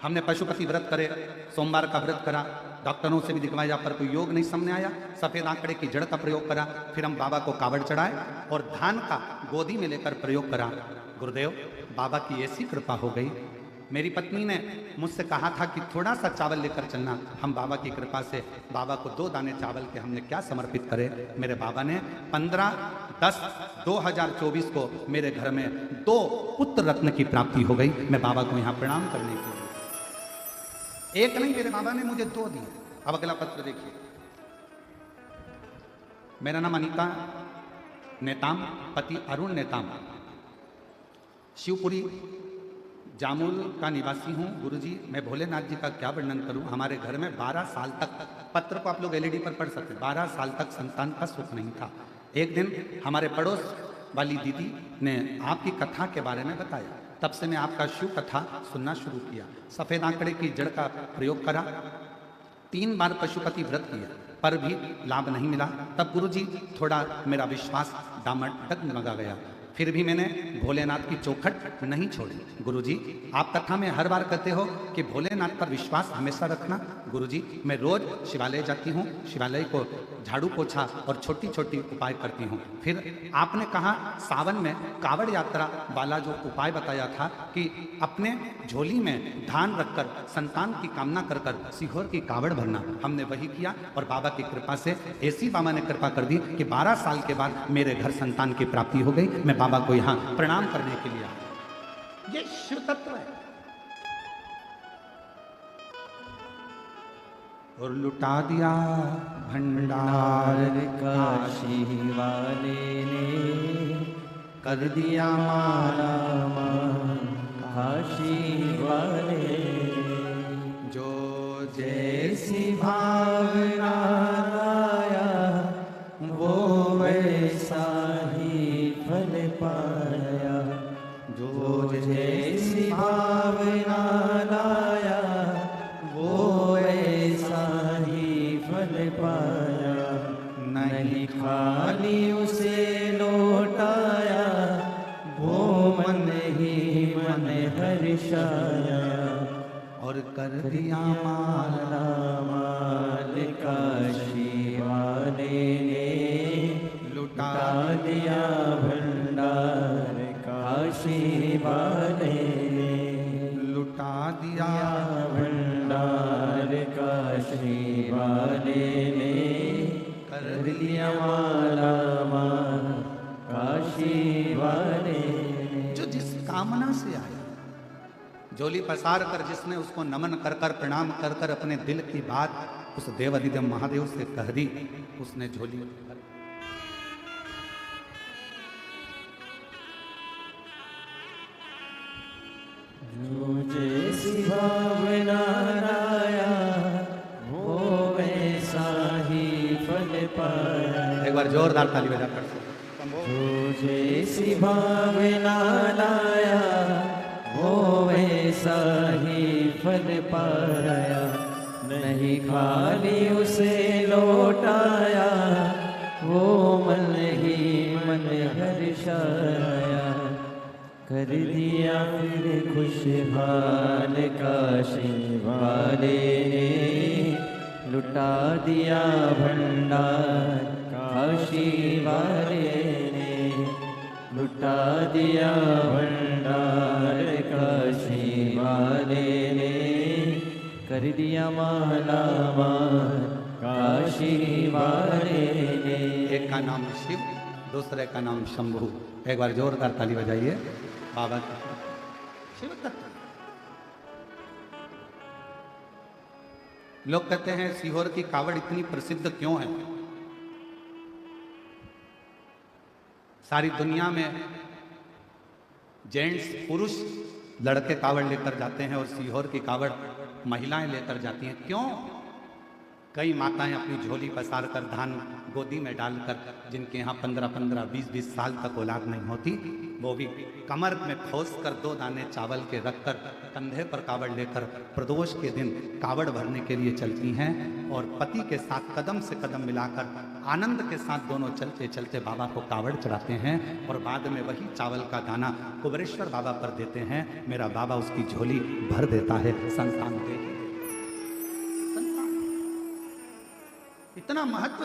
हमने पशुपति व्रत करे, सोमवार का व्रत करा, डॉक्टरों से भी दिखवाया पर कोई योग नहीं सामने आया, सफेद आंकड़े की जड़ का प्रयोग करा, फिर हम बाबा को कावड़ चढ़ाए और धान का गोदी में लेकर प्रयोग करा। गुरुदेव, बाबा की ऐसी कृपा हो गई, मेरी पत्नी ने मुझसे कहा था कि थोड़ा सा चावल लेकर चलना। हम बाबा की कृपा से बाबा को 2 दाने चावल के हमने क्या समर्पित करे। मेरे बाबा ने 15/10/2024 को मेरे घर में 2 पुत्र रत्न की प्राप्ति हो गई। मैं बाबा को यहाँ प्रणाम करने के लिए, एक नहीं, मेरे बाबा ने मुझे 2 दिए। अब अगला पत्र देखिए। मेरा नाम अनीता नेताम, पति अरुण नेताम, शिवपुरी जामुल का निवासी हूँ। गुरुजी, मैं भोलेनाथ जी का क्या वर्णन करूँ। हमारे घर में 12 साल तक, पत्र को आप लोग LED पर पढ़ सकते हैं, 12 साल तक संतान का सुख नहीं था। एक दिन हमारे पड़ोस वाली दीदी ने आपकी कथा के बारे में बताया, तब से मैं आपका शिव कथा सुनना शुरू किया। सफ़ेद आंकड़े की जड़ का प्रयोग करा, 3 बार पशुपति व्रत किया पर भी लाभ नहीं मिला। तब गुरुजी थोड़ा मेरा विश्वास डगमगा गया। फिर भी मैंने भोलेनाथ की चौखट नहीं छोड़ी। गुरुजी, आप कथा में हर बार कहते हो कि भोलेनाथ पर विश्वास हमेशा रखना। गुरुजी, मैं रोज शिवालय जाती हूँ, शिवालय को झाड़ू पोछा और छोटी छोटी उपाय करती हूँ। फिर आपने कहा सावन में कावड़ यात्रा वाला जो उपाय बताया था कि अपने झोली में धान रखकर संतान की कामना कर कर सीहोर की कावड़ भरना, हमने वही किया और बाबा की कृपा से ऐसी बाबा ने कृपा कर दी कि 12 साल के बाद मेरे घर संतान की प्राप्ति हो गई। मैं बाबा को यहाँ प्रणाम करने के लिए आया। ये शिव तत्व है। और लुटा दिया भंडार काशी वाले ने, कर दिया माला माल काशी वाले। जो जैसी भावना लाया वो वैसा ही फल पाया। जो जैसी भावना लाया वो वैसा ही फल पाया। नहीं खाली उसे लौटाया वो मन ही मन हर्षाया। और कर दिया माला माल काशी वाले ने, लुटा दिया भंडार काशी वाले ने। लुटा दिया भंडार काशी वाले ने, कर दिया माला माल काशी वाले ने। जो जिस कामना से आया, झोली पसार कर जिसने उसको नमन कर कर प्रणाम कर कर अपने दिल की बात उस देवाधिदेव महादेव से कह दी, उसने झोली जो जैसी भावना लाया वो वैसा ही फल पाया। एक बार जोरदार ताली बजा कर। जो जैसी भावना लाया वो वैसा ही फल पाया। नहीं खाली उसे लौटाया वो मन ही मन हर्षाया। कर दिया फिर खुशहाल काशी वाले ने, लुटा दिया भंडार काशी वाले ने। लुटा दिया भंडार काशी वाले ने, कर दिया माला माल काशी वाले ने। एक का नाम शिव, दूसरे का नाम शंभू। एक बार जोरदार ताली बजाइए बाबा की। शिव तत्व। लोग कहते हैं सीहोर की कावड़ इतनी प्रसिद्ध क्यों है? सारी दुनिया में जेंट्स पुरुष लड़के कावड़ लेकर जाते हैं और सीहोर की कावड़ महिलाएं लेकर जाती हैं। क्यों? कई माताएं अपनी झोली पसार कर धान गोदी में डालकर, जिनके यहाँ 15-15, 20-20 साल तक औलाद नहीं होती, वो भी कमर में खोस कर 2 दाने चावल के रखकर कंधे पर कावड़ लेकर प्रदोष के दिन कावड़ भरने के लिए चलती हैं और पति के साथ कदम से कदम मिलाकर आनंद के साथ दोनों चलते चलते बाबा को कावड़ चढ़ाते हैं और बाद में वही चावल का दाना कुबेरेश्वर बाबा पर देते हैं। मेरा बाबा उसकी झोली भर देता है। संतान दे इतना महत्व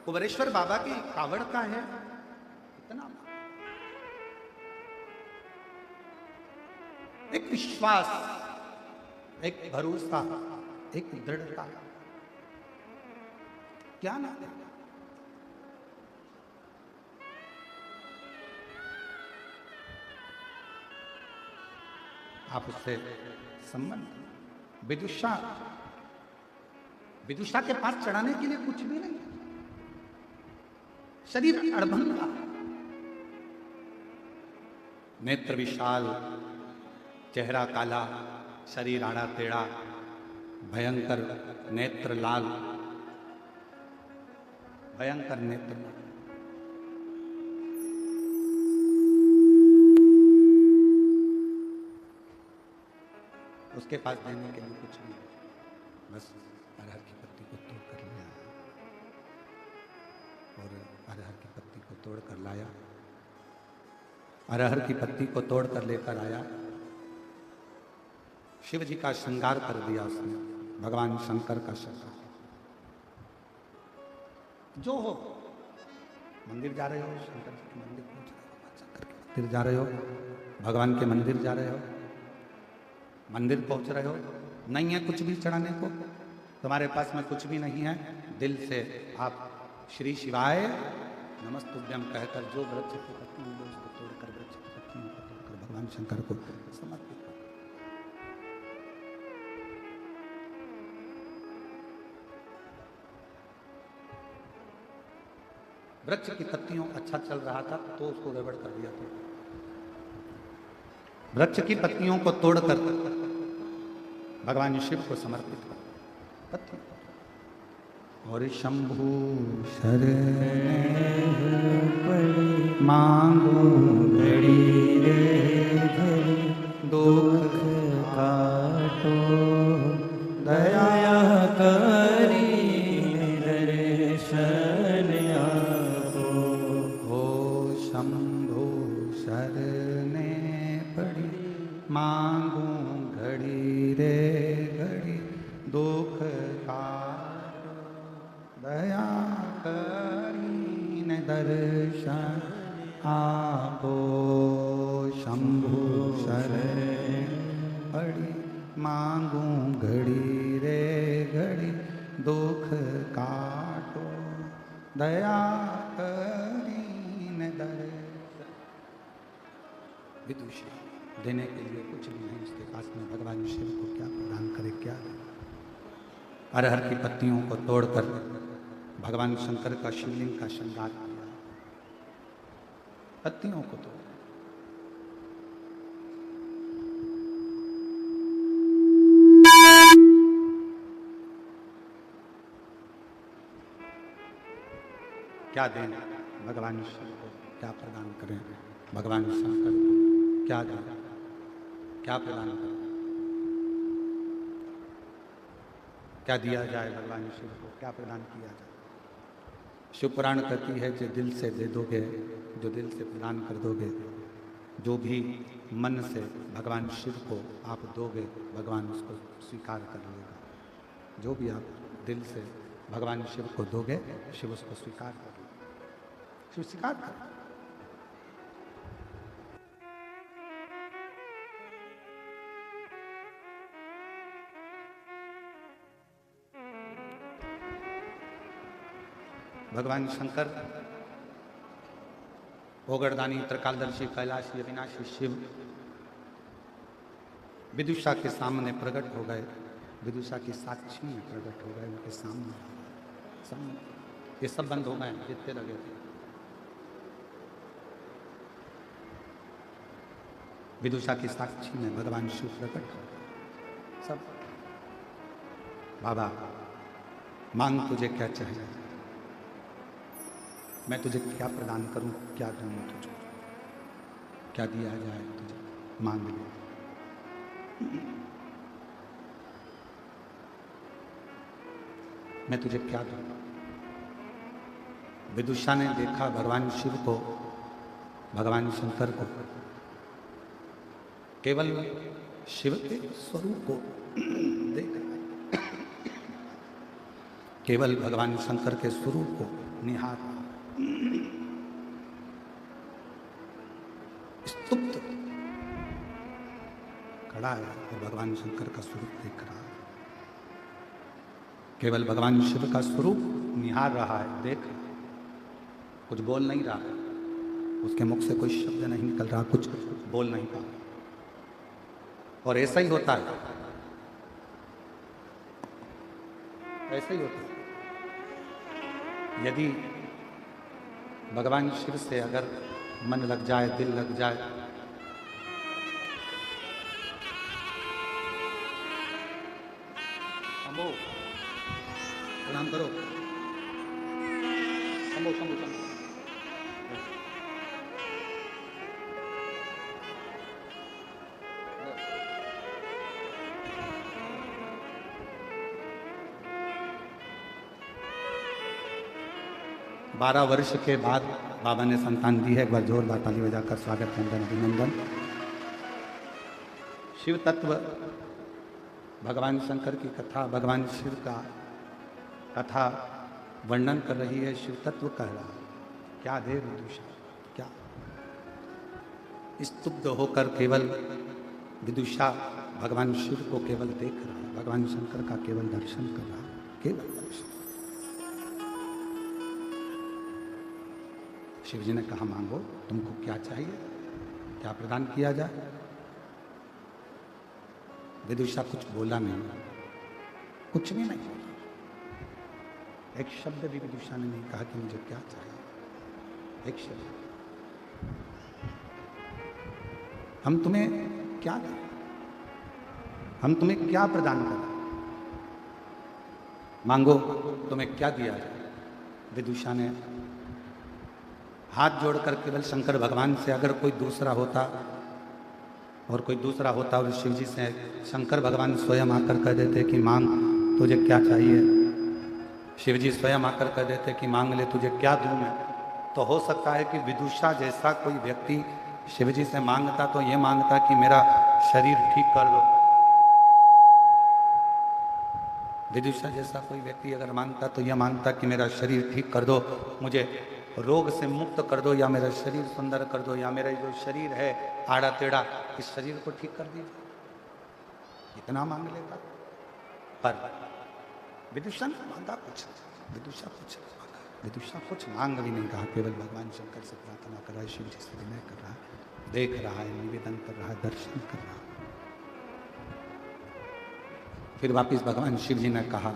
कुबेरेश्वर बाबा की कावड़ का है, इतना एक विश्वास, एक भरोसा, एक दृढ़ता, क्या ना है। आप उससे संबंध, विदुषा के पास चढ़ाने के लिए कुछ भी नहीं, शरीर अड़भंगा, नेत्र विशाल, चेहरा काला, शरीर आड़ा टेढ़ा, भयंकर नेत्र लाल, भयंकर नेत्र। उसके पास देने के लिए कुछ नहीं, बस अरहर की पत्ती को तोड़ कर लिया और अरहर की पत्ती को तोड़ कर लाया अरहर की पत्ती को तोड़कर लेकर आया, शिव जी का श्रृंगार कर दिया उसने, भगवान शंकर का श्रृंगार। जो हो, मंदिर जा रहे हो, शंकर जी के मंदिर पहुंच रहे हो, शंकर के मंदिर जा रहे हो, भगवान के मंदिर जा रहे हो, मंदिर पहुंच रहे हो, नहीं है कुछ भी चढ़ाने को, तुम्हारे पास में कुछ भी नहीं है, दिल से आप श्री शिवाय नमस्तुभ्यम कहकर जो वृक्ष की पत्ती मिले उसको तोड़कर, वृक्ष की पत्तियों को तोड़कर भगवान शंकर को समर्पित करो। वृक्ष की पत्तियों अच्छा चल रहा था तो उसको गड़बड़ कर दिया था। वृक्ष की पत्तियों को तोड़कर भगवान शिव को समर्पित कर पत्ती। और शंभु शरण मांगो घड़ी रे घड़ी, दुख काटो दया करी दर्शन आपो। हो शंभु शरणे पड़ी, मांगो घड़ी रे घड़ी, दुख काटो दया करीन दर्शन आपो। शंभु शरण पड़ी, मांगू घड़ी रे घड़ी, दुख काटो दया करीन दर्शन। विदुषी देने के लिए कुछ भी नहीं, उसके पास में भगवान शिव को क्या प्रदान करे, क्या दे। अरहर की पत्तियों को तोड़कर भगवान शंकर का शिवलिंग का श्रृंगार किया, पत्तियों को तोड़। क्या दें भगवान शिव को, क्या प्रदान करें भगवान शंकर को, क्या दें, क्या प्रदान करें, क्या दिया जाए भगवान शिव को, क्या प्रदान किया जाए। शिव पुराण कहती है जो दिल से दे दोगे, जो दिल से प्रदान कर दोगे, जो भी मन से भगवान शिव को आप दोगे, भगवान उसको स्वीकार कर लेगा। जो भी आप दिल से भगवान शिव को दोगे, शिव उसको स्वीकार कर लेगा, शिव स्वीकार कर। भगवान शंकर ओगरदानी त्रिकालदर्शी कैलाशी अविनाशी शिव विदुषा के सामने प्रकट हो गए, विदुषा की साक्षी में प्रकट हो गए, उनके सामने ये सब बंद हो गए जितने लगे थे। विदुषा की साक्षी में भगवान शिव प्रकट हो गए। सब बाबा मांग तुझे क्या चाहिए, मैं तुझे क्या प्रदान करूं, क्या दूं तुझे, क्या दिया जाए तुझे, मांग ले। मैं तुझे क्या दूं। विदुषा ने देखा भगवान शिव को, भगवान शंकर को, केवल शिव के स्वरूप को देखा, केवल भगवान शंकर के स्वरूप को निहारा, स्तुप्त खड़ा है और भगवान शंकर का स्वरूप देख रहा है। केवल भगवान शिव का स्वरूप निहार रहा है, देख, कुछ बोल नहीं रहा है, उसके मुख से कोई शब्द नहीं निकल रहा, कुछ बोल नहीं पा रहा। और ऐसा ही होता है, ऐसा ही होता है। यदि भगवान शिव से अगर मन लग जाए, दिल लग जाए, शंभो प्रणाम करो, शंभो शंभो शंभो। 12 वर्ष के बाद बाबा ने संतान दी है। एक बार जोरदार ताली बजाकर स्वागत वंदन अभिनंदन। शिव तत्व, भगवान शंकर की कथा, भगवान शिव का कथा वर्णन कर रही है, शिव तत्व कह रहा है। क्या दे विदुषा, क्या स्तुब्ध होकर केवल विदुषा भगवान शिव को केवल देख रहा है, भगवान शंकर का केवल दर्शन कर रहा है, केवल दर्शन। शिव जी ने कहा मांगो, तुमको क्या चाहिए, क्या प्रदान किया जाए। विदुषा कुछ बोला नहीं, कुछ भी नहीं बोला, एक शब्द भी विदुषा ने नहीं कहा कि मुझे क्या चाहिए, एक शब्द। हम तुम्हें क्या दें, हम तुम्हें क्या प्रदान करें, मांगो तुम्हें क्या दिया जाए। विदुषा ने हाथ जोड़कर केवल शंकर भगवान से, अगर कोई दूसरा होता और कोई दूसरा होता और शिव जी से शंकर भगवान स्वयं आकर कह देते कि मांग तुझे क्या चाहिए, शिव जी स्वयं आकर कह देते कि मांग ले तुझे क्या दूं मैं, तो हो सकता है कि विदुषा जैसा कोई व्यक्ति शिव जी से मांगता तो ये मांगता कि मेरा शरीर ठीक कर दो। विदुषा जैसा कोई व्यक्ति अगर मांगता तो यह मांगता कि मेरा शरीर ठीक कर दो, मुझे रोग से मुक्त कर दो, या मेरा शरीर सुंदर कर दो, या मेरा जो शरीर है आड़ा टेढ़ा, इस शरीर को ठीक कर दीजिए, इतना मांग लेता। पर विदुषा ने मांगा कुछ, विदुषा कुछ मांगा, विदुषा कुछ मांग भी नहीं, कहा केवल भगवान शंकर से प्रार्थना कर रहा है, शिव जी से विनय कर रहा है, देख रहा है, निवेदन कर रहा है, दर्शन कर रहा है। फिर वापिस भगवान शिव जी ने कहा,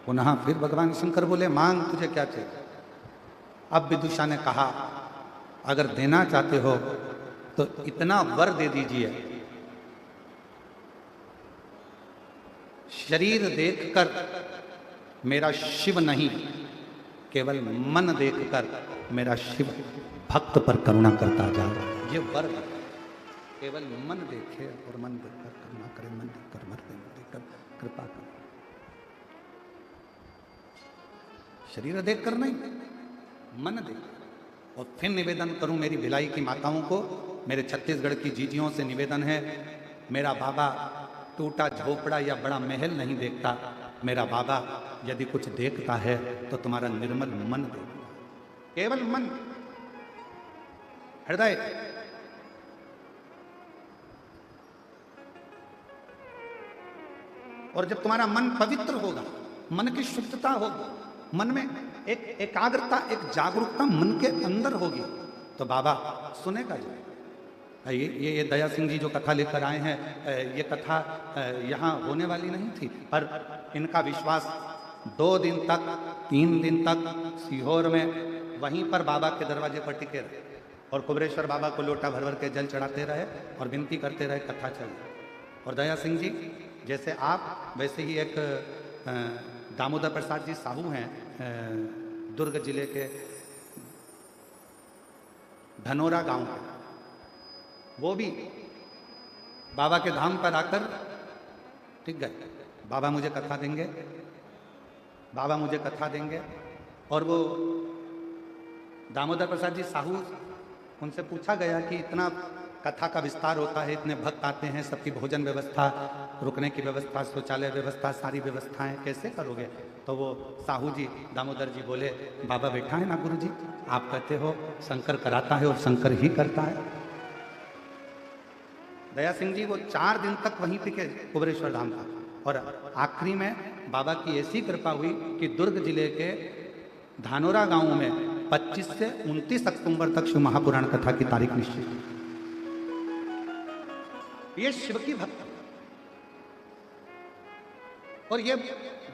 पुनः फिर भगवान शंकर बोले मांग तुझे क्या चाहिए। अब विदुषा ने कहा अगर देना चाहते हो तो इतना वर दे दीजिए, शरीर देखकर मेरा शिव नहीं, केवल मन देखकर मेरा शिव भक्त पर करुणा करता जाए। ये वर केवल मन देखे और मन देखकर करुणा करे, मन देखकर मर देखकर कृपा करे, शरीर देखकर नहीं, मन देख। और फिर निवेदन करूं मेरी भिलाई की माताओं को, मेरे छत्तीसगढ़ की जीजियों से निवेदन है, मेरा बाबा टूटा झोपड़ा या बड़ा महल नहीं देखता, मेरा बाबा यदि कुछ देखता है तो तुम्हारा निर्मल मन देखता, केवल मन, हृदय। और जब तुम्हारा मन पवित्र होगा, मन की शुद्धता होगी, मन में एक एकाग्रता, एक जागरूकता मन के अंदर होगी, तो बाबा सुनेगा जी। ये दया सिंह जी जो कथा लेकर आए हैं, ये कथा यहाँ होने वाली नहीं थी, पर इनका विश्वास 2 दिन तक 3 दिन तक सीहोर में वहीं पर बाबा के दरवाजे पर टिके रहे और कुबरेश्वर बाबा को लोटा भर भर के जल चढ़ाते रहे और विनती करते रहे, कथा चली। और दया सिंह जी जैसे आप, वैसे ही एक दामोदर प्रसाद जी साहू हैं, दुर्ग जिले के धनोरा गांव के, वो भी बाबा के धाम पर आकर टिक गए। बाबा मुझे कथा देंगे, बाबा मुझे कथा देंगे। और वो दामोदर प्रसाद जी साहू, उनसे पूछा गया कि इतना कथा का विस्तार होता है, इतने भक्त आते हैं, सबकी भोजन व्यवस्था, रुकने की व्यवस्था, शौचालय व्यवस्था, सारी व्यवस्थाएं कैसे करोगे। तो वो साहू जी, दामोदर जी बोले, बाबा बैठा है ना गुरु जी, आप कहते हो शंकर कराता है और शंकर ही करता है। दया सिंह जी वो 4 दिन तक वहीं टिके कुबरेश्वर धाम का, और आखिरी में बाबा की ऐसी कृपा हुई कि दुर्ग जिले के धानोरा गांव में 25 से 29 अक्टूबर तक शिव महापुराण कथा की तारीख निश्चित हुई। ये शिव की भक्त, और ये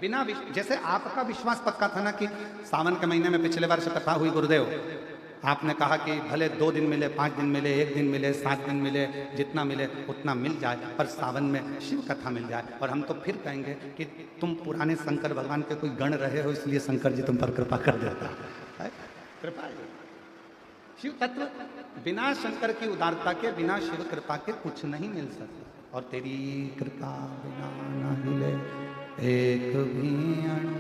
बिना जैसे आपका विश्वास पक्का था ना कि सावन के महीने में पिछले वर्ष कथा हुई गुरुदेव, आपने कहा कि भले 2 दिन मिले, 5 दिन मिले, 1 दिन मिले, 7 दिन मिले, जितना मिले उतना मिल जाए, पर सावन में शिव कथा मिल जाए। और हम तो फिर कहेंगे कि तुम पुराने शंकर भगवान के कोई गण रहे हो, इसलिए शंकर जी तुम पर कृपा कर देता है। कृपा है। शिव तत्व बिना शंकर की उदारता के, बिना शिव कृपा के कुछ नहीं मिल सकता। और तेरी कृपा बिना न हिले एक भी अणु,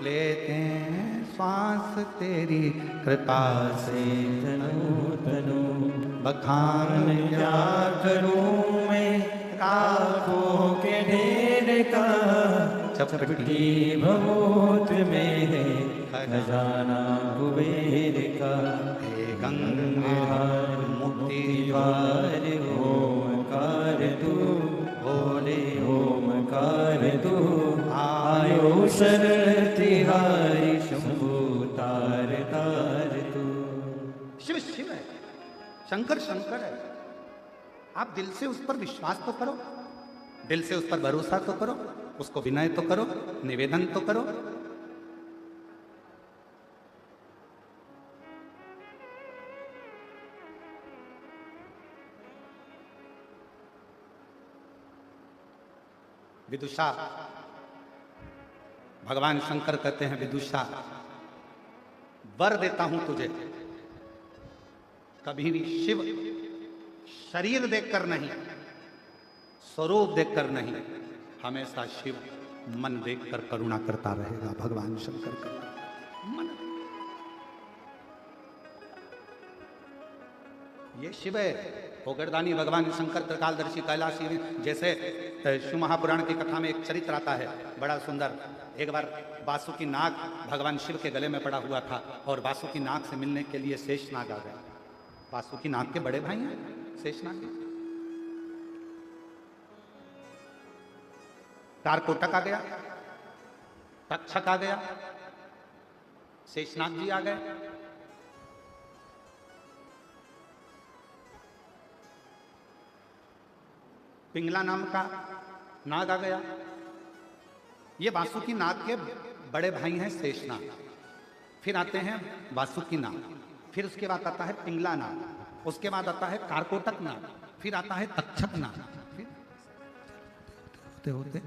लेते हैं श्वास तेरी कृपा से। तनु तनु बखान क्या करूं मैं लाखों के ढेर का, चपटी भभूत में है खजाना कुबेर का। हे गंगाधर मुक्ति द्वार ओमकार तू बोले ओमकार तू, आयो शरण तिहारी शंभु तार तार तू। शिव शिव है, शंकर शंकर है। आप दिल से उस पर विश्वास तो करो, दिल से उस पर भरोसा तो करो, उसको विनय तो करो, निवेदन तो करो। विदुषा, भगवान शंकर कहते हैं विदुषा वर देता हूं तुझे, कभी भी शिव शरीर देखकर नहीं, स्वरूप देखकर नहीं, हमेशा शिव मन देखकर करुणा करता रहेगा। भगवान शंकर का मन, ये शिव है। पोगड़दानी भगवान शंकर त्रिकालदर्शी कैलाशी में, जैसे शिव महापुराण की कथा में एक चरित्र आता है बड़ा सुंदर। एक बार वासुकी नाग भगवान शिव के गले में पड़ा हुआ था और वासुकी नाग से मिलने के लिए शेषनाग आ गए। वासुकी नाग के बड़े भाई हैं शेषनाग। कारकोटक आ गया, तक्षक आ गया, शेषनाग जी आ गए। पिंगला नाम का नाग आ गया। ये वासुकी नाग के बड़े भाई हैं शेषनाग। फिर आते हैं वासुकी नाग, फिर उसके बाद आता है पिंगला नाग, उसके बाद आता है कारकोटक नाग, फिर आता है तक्षक नाग। फिर होते होते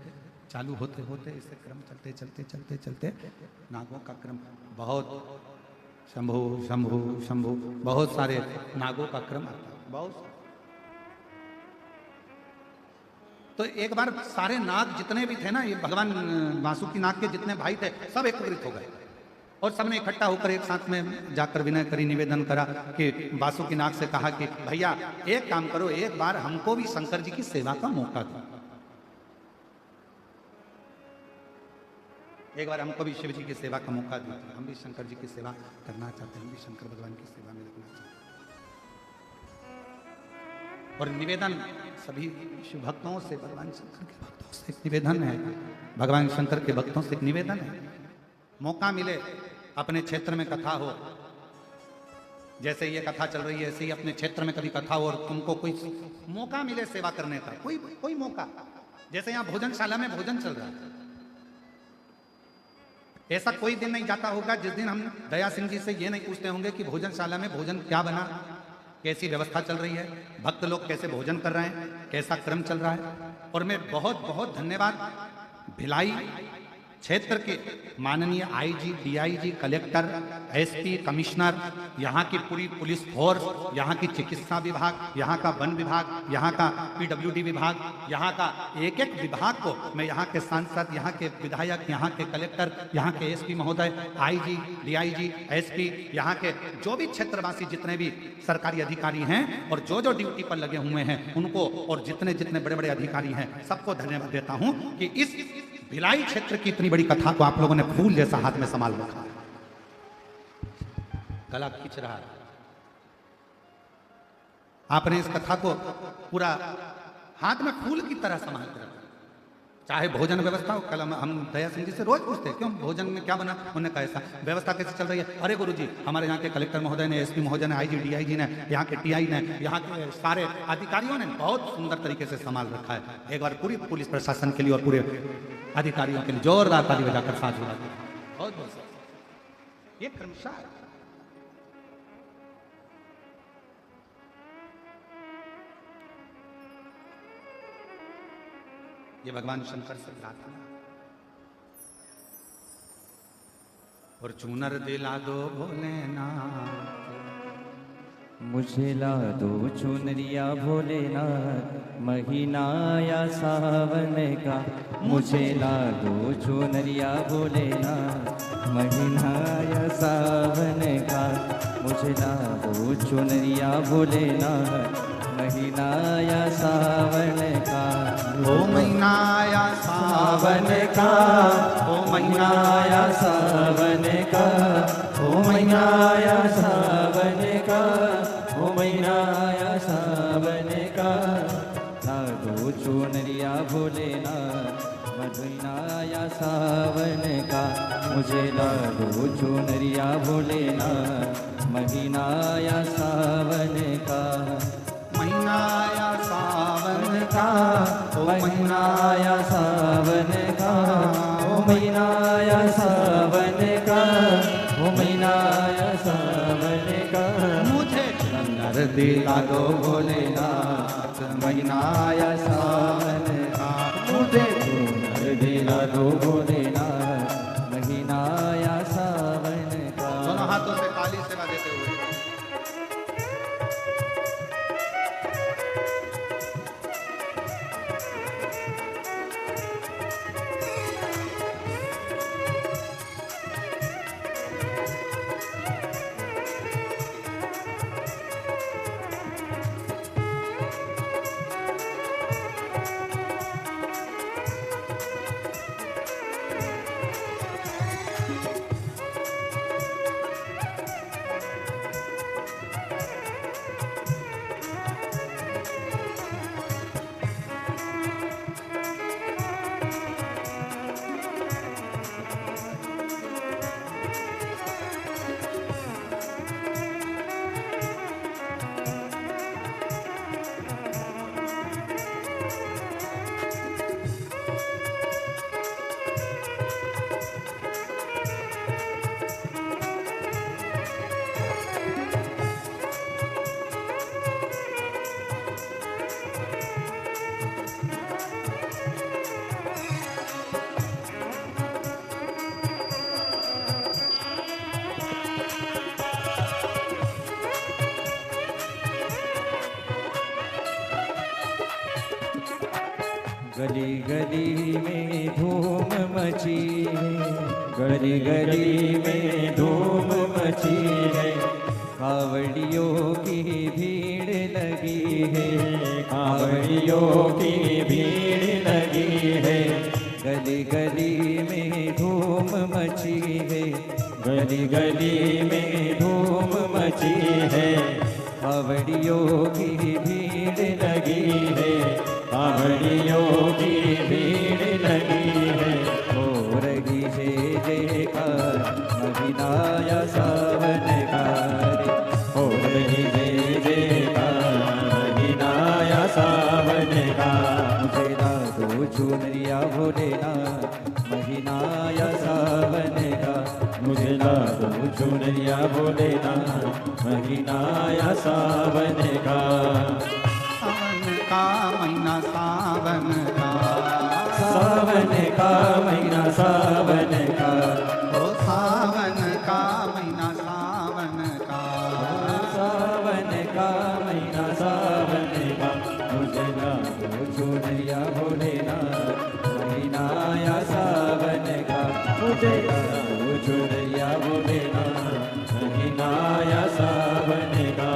चालू होते होते इसे क्रम चलते चलते चलते चलते नागों का क्रम बहुत, शंभु शंभु शंभु, बहुत सारे नागों का क्रम आता है, बहुत। तो एक बार सारे नाग जितने भी थे ना, ये भगवान वासुकी नाग के जितने भाई थे सब एकत्रित हो गए और सबने इकट्ठा होकर एक साथ में जाकर विनय करी, निवेदन करा कि वासुकी नाग से कहा कि भैया एक काम करो, एक बार हमको भी शंकर जी की सेवा का मौका दो, एक बार हमको भी शिव जी की सेवा का मौका दीजिए, हम भी शंकर जी की सेवा करना चाहते हैं, हम भी शंकर भगवान की सेवा में लगना चाहते हैं। और निवेदन सभी शिव भक्तों से, भगवान शंकर के भक्तों से एक निवेदन है, भगवान शंकर के भक्तों से एक निवेदन है, मौका मिले अपने क्षेत्र में कथा हो, जैसे ये कथा चल रही है ऐसे ही अपने क्षेत्र में कभी कथा हो और तुमको कोई मौका मिले सेवा करने का, कोई मौका, जैसे यहाँ भोजनशाला में भोजन चल रहा है, ऐसा कोई दिन नहीं जाता होगा जिस दिन हम दया सिंह जी से ये नहीं पूछते होंगे कि भोजनशाला में भोजन क्या बना, कैसी व्यवस्था चल रही है, भक्त लोग कैसे भोजन कर रहे हैं, कैसा क्रम चल रहा है। और मैं बहुत बहुत धन्यवाद भिलाई क्षेत्र के माननीय IG, DIG, collector, SP, commissioner, यहाँ की पूरी पुलिस फोर्स, यहाँ की चिकित्सा विभाग, यहाँ का वन विभाग, यहाँ का पीडब्ल्यूडी विभाग, यहाँ का एक एक विभाग को मैं यहाँ के सांसद, यहाँ के विधायक, यहाँ के कलेक्टर, यहाँ के एसपी महोदय, आईजी, डीआईजी, एसपी, यहाँ के जो भी क्षेत्रवासी जितने भी सरकारी अधिकारी हैं और जो जो ड्यूटी पर लगे हुए हैं उनको, और जितने जितने बड़े बड़े अधिकारी हैं सबको धन्यवाद देता हूँ कि इस भिलाई क्षेत्र की इतनी बड़ी कथा को आप लोगों ने फूल जैसा हाथ में संभाल रखा है। गला खींच रहा है, आपने इस कथा को पूरा हाथ में फूल की तरह संभाल कर रखा। चाहे भोजन व्यवस्था हो, कल हम दया सिंह जी से रोज पूछते हैं क्यों भोजन में क्या बना, उन्होंने कहा ऐसा, व्यवस्था कैसे चल रही है, अरे गुरुजी हमारे यहाँ के कलेक्टर महोदय ने, एसपी महोदय ने, आईजी, डीआईजी ने, यहाँ के टीआई ने, यहाँ के सारे अधिकारियों ने बहुत सुंदर तरीके से संभाल रखा है। एक बार पूरी पुलिस प्रशासन के लिए और पूरे अधिकारियों के लिए जोरदार ताली बजाकर साथ जुड़ा दिया। बहुत बहुत ये क्रमशः ये भगवान शंकर से प्रार्थना। और चूनर दिला दो भोलेनाथ, मुझे ला दो चुनरिया भोलेनाथ महीना या सावन का। मुझे ला दो चुनरिया भोलेनाथ महीना या सावन का। मुझे ला दो चुनरिया भोलेनाथ महीना या सावन का। ओ महीना या सावन का, ओ महीना या सावन का, ओ महीना या सावन का, ओ महीना या सावन का। ला दो चुनरिया भोलेनाथ महीना या सावन का। मुझे ला दो चुनरिया भोलेनाथ महीना या सावन का। महीना या सावन का, ओ महीना या सावन का, ओ महीना या सावन का, ओ महीना या सावन का। मुझे नर दिला दो भोलेनाथ महीना या सावन का। मुझे नर दिला दो भोलेनाथ महीना या सावन का। दोनों हाथों से ताली सेवा देते हुए गली गली में धूम मची है, गली गली में धूम मची है। कावड़ियों की भीड़ लगी है, कावड़ियों की भीड़ लगी है। गली गली में धूम मची है, गली गली में धूम मची है। कावड़ियों की भीड़ लगी है, कावड़ियों की भीड़ लगी है। हो रही है जयकार महीना या सावन का। हो रही है जयकार महीना या सावन का। मुझे ला दो चुनरिया भोलेनाथ महीना या सावन का। मुझे ला दो चुनरिया भोलेनाथ महीना या सावन का। का महीना सावन का, सावन का महीना सावन का। ओ सावन का महीना सावन का, सावन का महीना सावन का। मुझे ला दो चुनरिया भोलेनाथ महीना या सावन का। मुझे ला दो चुनरिया भोलेनाथ महीना या सावन का।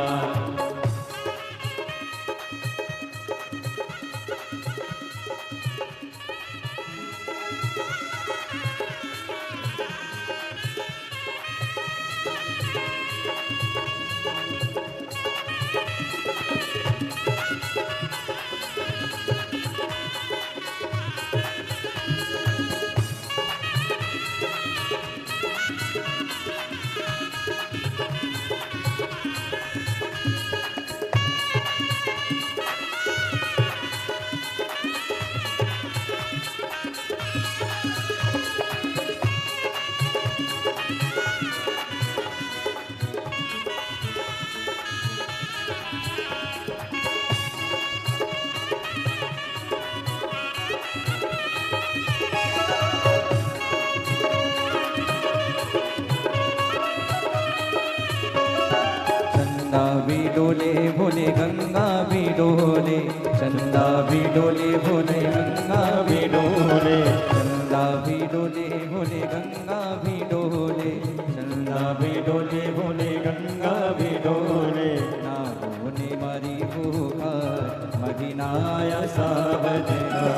डोले भोले गंगा भी डोले, चंदा भी डोले भोले गंगा भी डोले, चंदा भी डोले भोले गंगा भी डोले, चंदा भी डोले भोले गंगा भी डोले। नागोने मारी पुकार मदीनाया सावन का,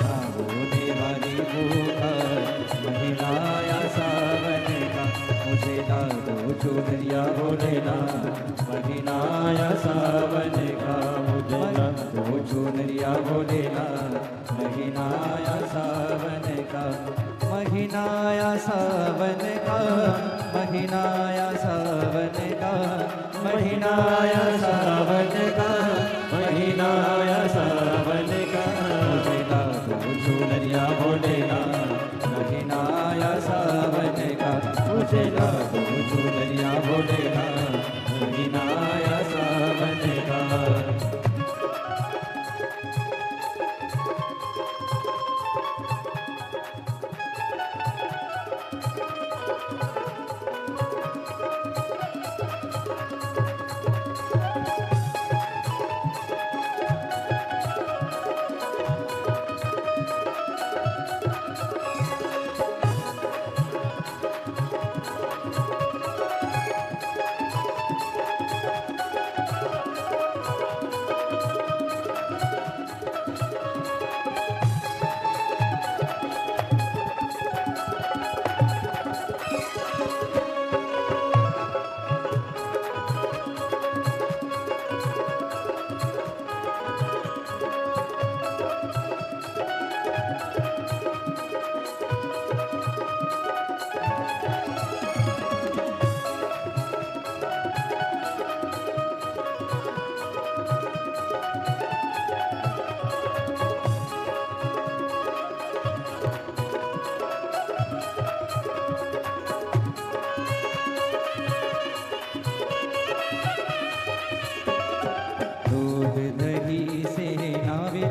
नागोने मारी पुकार मदीनाया सावन का। मुझे ला दो चुनरिया भोलेनाथ मदीनाया सावन का, मुझे ला दो चुनरिया भोलेनाथ मदीनाया सावन का, महीनाया सावन का, महीनाया सावन का, महीनाया सावन का, महीनाया सावन का। मुझे ला दो चुनरिया भोलेनाथ महीनाया सावन का, मुझे ला दो चुनरिया भोलेनाथ महीनाया सावन का।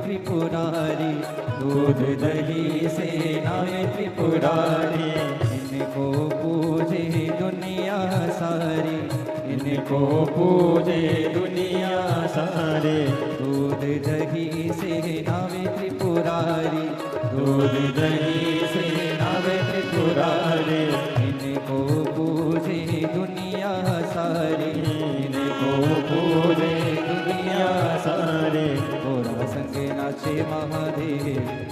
त्रिपुरारी, दूध दही से नावे त्रिपुरारी। इनको पूजे दुनिया सारी, इनको पूजे दुनिया सारी। दूध दही से नावे त्रिपुरारी, दूध दही से नावे त्रिपुरारी। इनको पूजे दुनिया सारी, इनको पूजे दुनिया सारी। गोरा संगे नाचे महादेव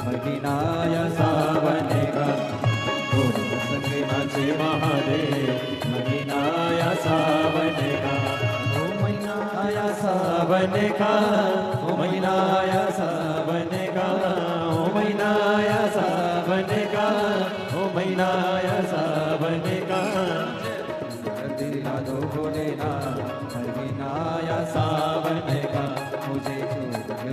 मदीनाया सावन का, गोरा संगे नाचे महादेव मदीनाया सावन का। ओ महीनाया सावन का, ओ महीनाया सावन का, ओ महीनाया सावन का, ओ महीनाया सावन का। दिला दो भोलेनाथ महीनाया सावन का, मुझे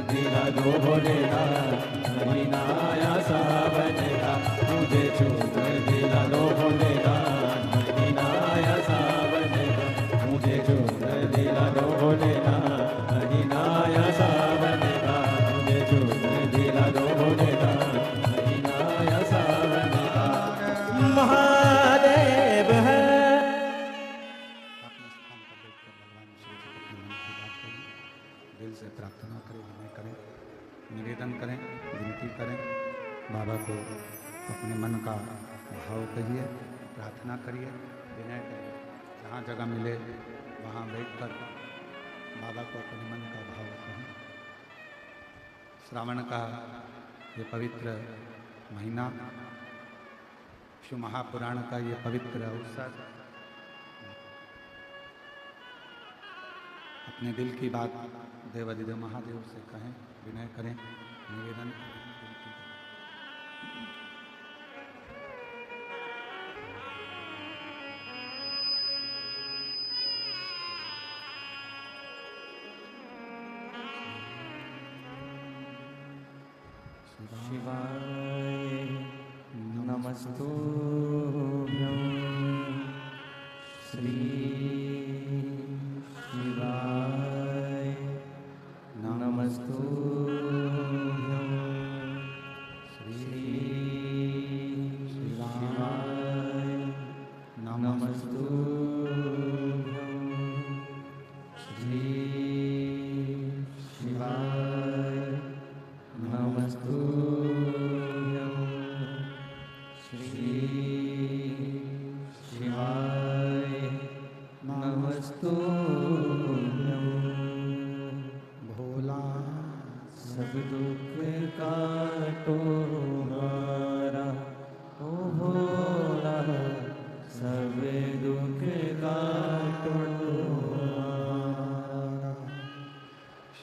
दिला दो भोलेनाथ महीनाया सावन का। मुझे छूट दिला दो भोलेनाथ महीनाया सावन का। मुझे छूट दिला दो भोलेनाथ महीनाया सावन का। मुझे छूट दिला दो भोलेनाथ महीनाया सावन का। महादेव है दिल से प्रार्थना करें, विनय करें, निवेदन करें, विनती करें। बाबा को अपने मन का भाव कहिए, प्रार्थना करिए, विनय करिए। जहाँ जगह मिले वहाँ बैठकर बाबा को अपने मन का भाव कहें। श्रावण का ये पवित्र महीना, शिव महापुराण का ये पवित्र अवसर, अपने दिल की बात देवाधिदेव महादेव से कहें, विनय करें, निवेदन करें, विनती करें। शिवाय नमस्तुभ्यं श्री शिवाय नमस्तुभ्यं श्री शिवाय नमस्तुभ्यं श्री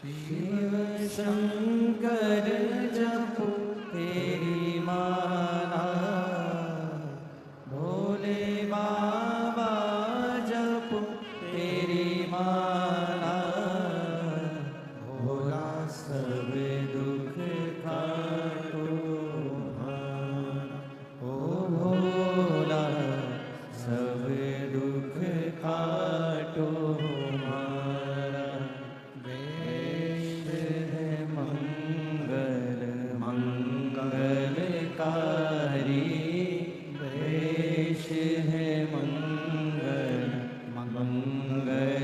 शिव शंकर जपो तेरी माला, भोले बाबा जपो तेरी माला, भोला सब दुख काटो हमारा, ओ भोला सब दुख काटो हमारा। वेश है मंगल मंगलकारी, वेश है मंगल मंगलकारी,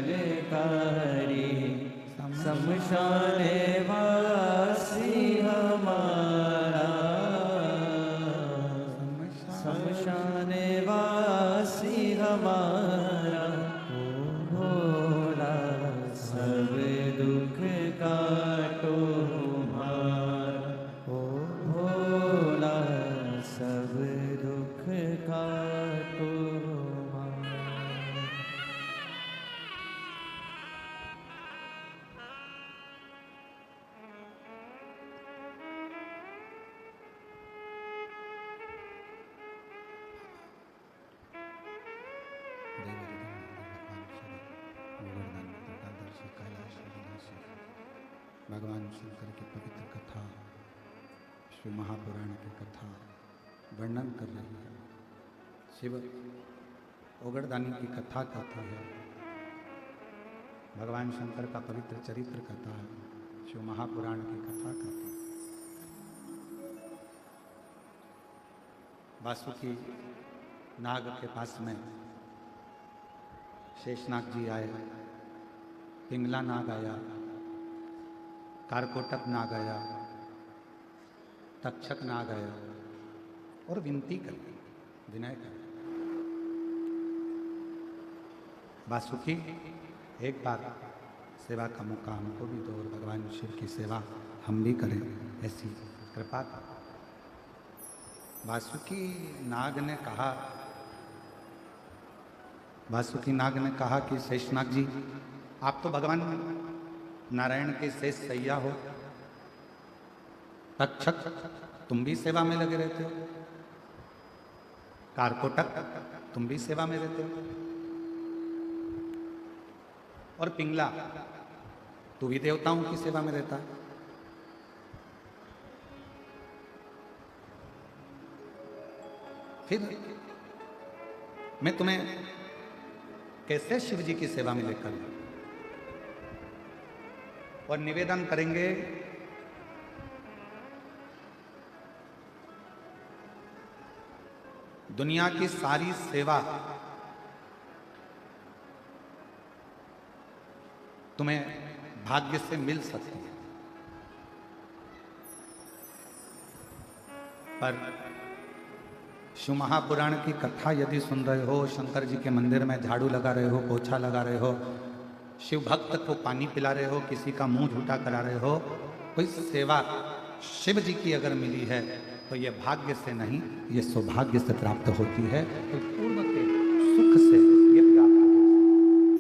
शमशान वासी हमारा, शमशान वासी हमारा, ओ भोला सब दुख काटो हमारा, ओ भोला सब दुख काटो हमारा। भगवान शंकर की पवित्र कथा, श्री महापुराण की कथा वर्णन कर रही है। शिव ओगड़दानी की कथा कहता है, भगवान शंकर का पवित्र चरित्र कहता है, शिव महापुराण की कथा कहता है। वासुकी नाग के पास में शेषनाग जी आए, पिंगला नाग आया, कारकोटक नाग आया, तक्षक नाग आया और विनती कर, विनय कर, वासुकी एक बार सेवा का मौका हमको भी दो और भगवान शिव की सेवा हम भी करें, ऐसी कृपा कर। वासुकी नाग ने कहा, वासुकी नाग ने कहा कि शेषनाग जी, आप तो भगवान नारायण के शेष सैया हो, तक्षक तुम भी सेवा में लगे रहते हो, कारकोटक तुम भी सेवा में रहते हो, और पिंगला तू भी देवताओं की सेवा में रहता है। फिर मैं तुम्हें कैसे शिव जी की सेवा में लेकर लूं? और निवेदन करेंगे दुनिया की सारी सेवा तुम्हें भाग्य से मिल सकती है, पर शिव महापुराण की कथा यदि सुन रहे हो, शंकर जी के मंदिर में झाड़ू लगा रहे हो, पोछा लगा रहे हो, शिव भक्त को पानी पिला रहे हो, किसी का मुंह झूठा करा रहे हो, कोई सेवा शिव जी की अगर मिली है तो ये भाग्य से नहीं, ये सौभाग्य से प्राप्त होती है। तो पूर्ण के सुख से ये प्राप्त होती है,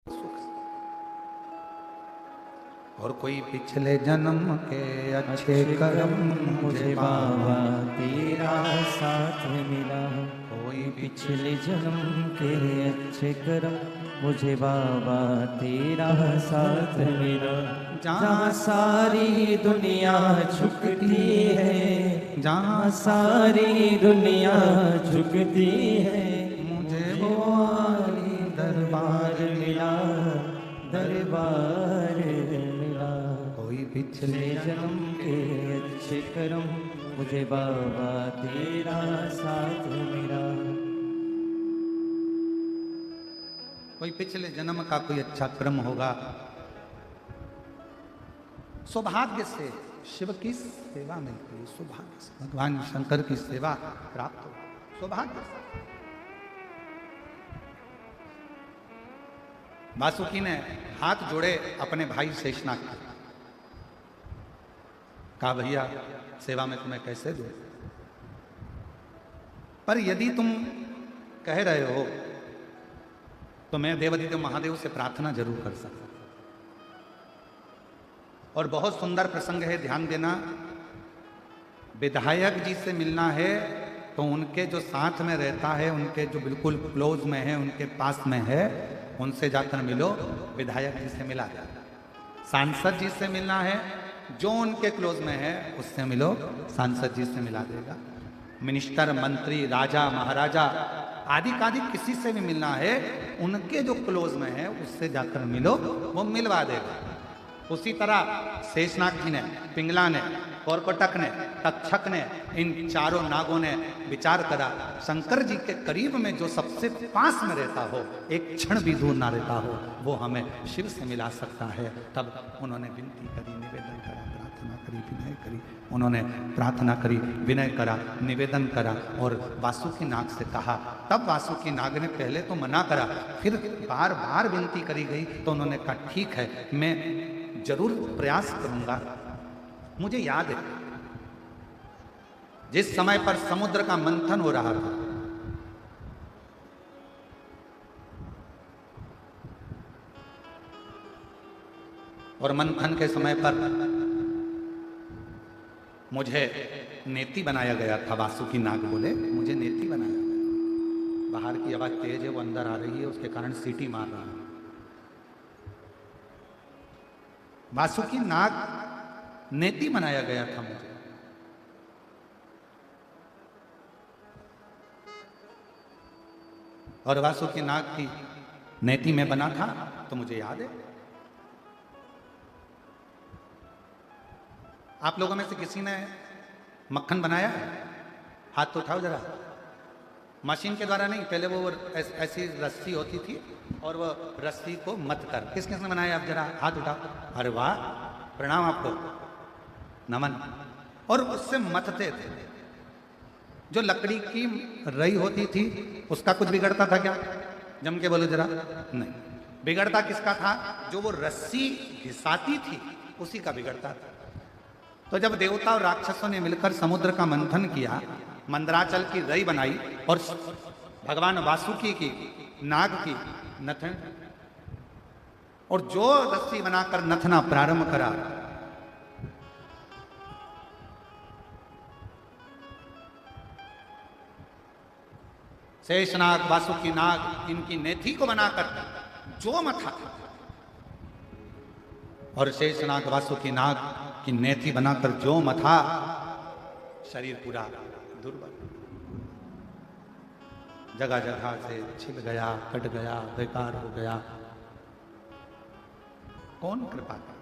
सुख से। और कोई पिछले जन्म के अच्छे कर्म मुझे बाबा तेरा साथ मिला, कोई पिछले जन्म के अच्छे कर्म मुझे बाबा तेरा साथ मिला। जहाँ सारी दुनिया झुकती है, जहाँ सारी दुनिया झुकती है, मुझे वो आली दरबार मिला, दरबार मिला। कोई पिछले जन्म के अच्छे कर्म मुझे बाबा तेरा साथ मिला। कोई पिछले जन्म का कोई अच्छा क्रम होगा, सौभाग्य से शिव की सेवा मिलती है, सौभाग्य से भगवान शंकर की सेवा प्राप्त हो, सौभाग्य से। वासुकी ने हाथ जोड़े अपने भाई शेषनाग के, कहा भैया सेवा में तुम्हें कैसे दूं, पर यदि तुम कह रहे हो तो मैं देवादिदेव महादेव से प्रार्थना जरूर कर सकता। और बहुत सुंदर प्रसंग है, ध्यान देना। विधायक जी से मिलना है तो उनके जो साथ में रहता है, उनके जो बिल्कुल क्लोज में है, उनके पास में है, उनसे जाकर मिलो, विधायक जी से मिला जाए। सांसद जी से मिलना है, जो उनके क्लोज में है उससे मिलो, सांसद जी से मिला देगा। मिनिस्टर, मंत्री, राजा, महाराजा आदि कादि किसी से भी मिलना है, उनके जो क्लोज में है उससे जाकर मिलो, वो मिलवा देगा। उसी तरह शेषनाग जी ने, पिंगला ने, कौरकोटक ने, तक्षक ने, इन चारों नागों ने विचार करा, शंकर जी के करीब में जो सबसे पास में रहता हो, एक क्षण भी दूर ना रहता हो, वो हमें शिव से मिला सकता है। तब उन्होंने विनती करी, निवेदन करा, प्रार्थना करी, विनय करी। उन्होंने प्रार्थना करी, विनय करा, निवेदन करा और वासुकी नाग से कहा। तब वासुकी नाग ने पहले तो मना करा, फिर बार बार विनती करी गई तो उन्होंने कहा ठीक है, मैं जरूर प्रयास करूंगा। मुझे याद है जिस समय पर समुद्र का मंथन हो रहा था, और मंथन के समय पर मुझे नेति बनाया गया था। वासुकी नाग बोले, मुझे नेति बनाया गया। बाहर की आवाज तेज है, वो अंदर आ रही है, उसके कारण सीटी मार रहा है। वासुकी नाग नेति बनाया गया था मुझे। और वासुकी नाग की नेति में बना था तो मुझे याद है। आप लोगों में से किसी ने मक्खन बनाया है? हाथ तो उठाओ जरा। मशीन के द्वारा नहीं, पहले वो ऐसी रस्सी होती थी और वो रस्सी को मत कर, किस किसने बनाया? आप जरा हाथ उठाओ। अरे वाह, प्रणाम आपको, नमन। और उससे मथते थे। जो लकड़ी की रई होती थी उसका कुछ बिगड़ता था क्या? जम के बोलो जरा। नहीं, बिगड़ता किसका था? जो वो रस्सी घिसाती थी उसी का बिगड़ता था। तो जब देवता और राक्षसों ने मिलकर समुद्र का मंथन किया, मंदराचल की रई बनाई और भगवान वासुकी की, नाग की नथन, और जो रस्सी बनाकर नथना प्रारंभ करा, शेषनाग, वासुकी नाग, इनकी नेथी को बनाकर जो मथा, और शेषनाग वासुकी नाग की नेथी बनाकर जो मथा, शरीर पूरा दुर्बल, जगह जगह से छिल गया, कट गया, बेकार हो गया। कौन कृपा कर?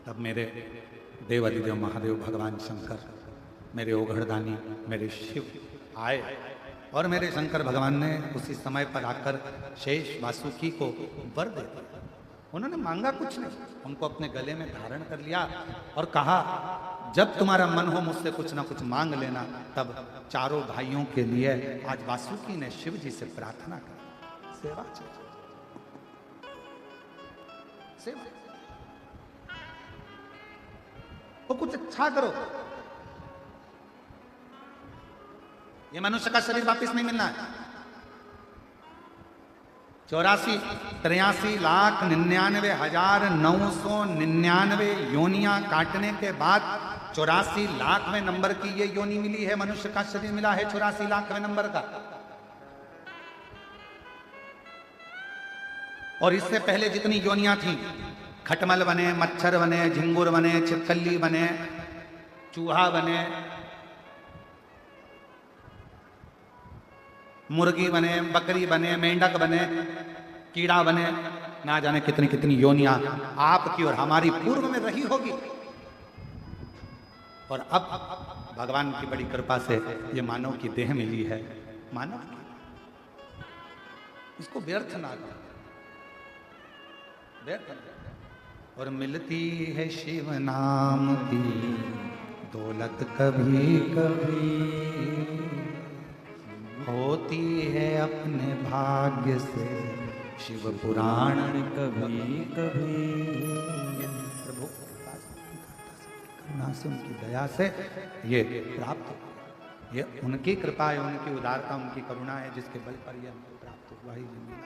तब मेरे देवादिदेव महादेव भगवान शंकर, मेरे ओघड़दानी, मेरे शिव आए और मेरे शंकर भगवान ने उसी समय पर आकर शेष वासुकी को वर दे दिया। उन्होंने मांगा कुछ नहीं, उनको अपने गले में धारण कर लिया और कहा, जब तुम्हारा मन हो मुझसे कुछ ना कुछ मांग लेना। तब चारों भाइयों के लिए आज वासुकी ने शिव जी से प्रार्थना की, सेवा सेवा, वो कुछ अच्छा करो। ये मनुष्य का शरीर वापस नहीं मिलना है। 84,83,99,999 योनियां काटने के बाद 84 लाखवें नंबर की ये योनि मिली है। मनुष्य का शरीर मिला है 84 लाखवें नंबर का। और इससे पहले जितनी योनियां थी, खटमल बने, मच्छर बने, झिंगुर बने, छिपकली बने, चूहा बने, मुर्गी बने, बकरी बने, मेंढक बने, कीड़ा बने, ना जाने कितनी कितनी योनियां आपकी और हमारी पूर्व में रही होगी। और अब भगवान की बड़ी कृपा से ये मानव की देह मिली है। मानव की, इसको व्यर्थ ना करो, व्यर्थ। और मिलती है शिव नाम की दौलत कभी कभी, होती है अपने भाग्य से शिव पुराण कभी कभी। प्रभु करुणा से, उनकी दया से ये प्राप्त, ये उनकी कृपा है, उनकी उदारता, उनकी करुणा है, जिसके बल पर ये हमको प्राप्त हुआ ही जिंदगी।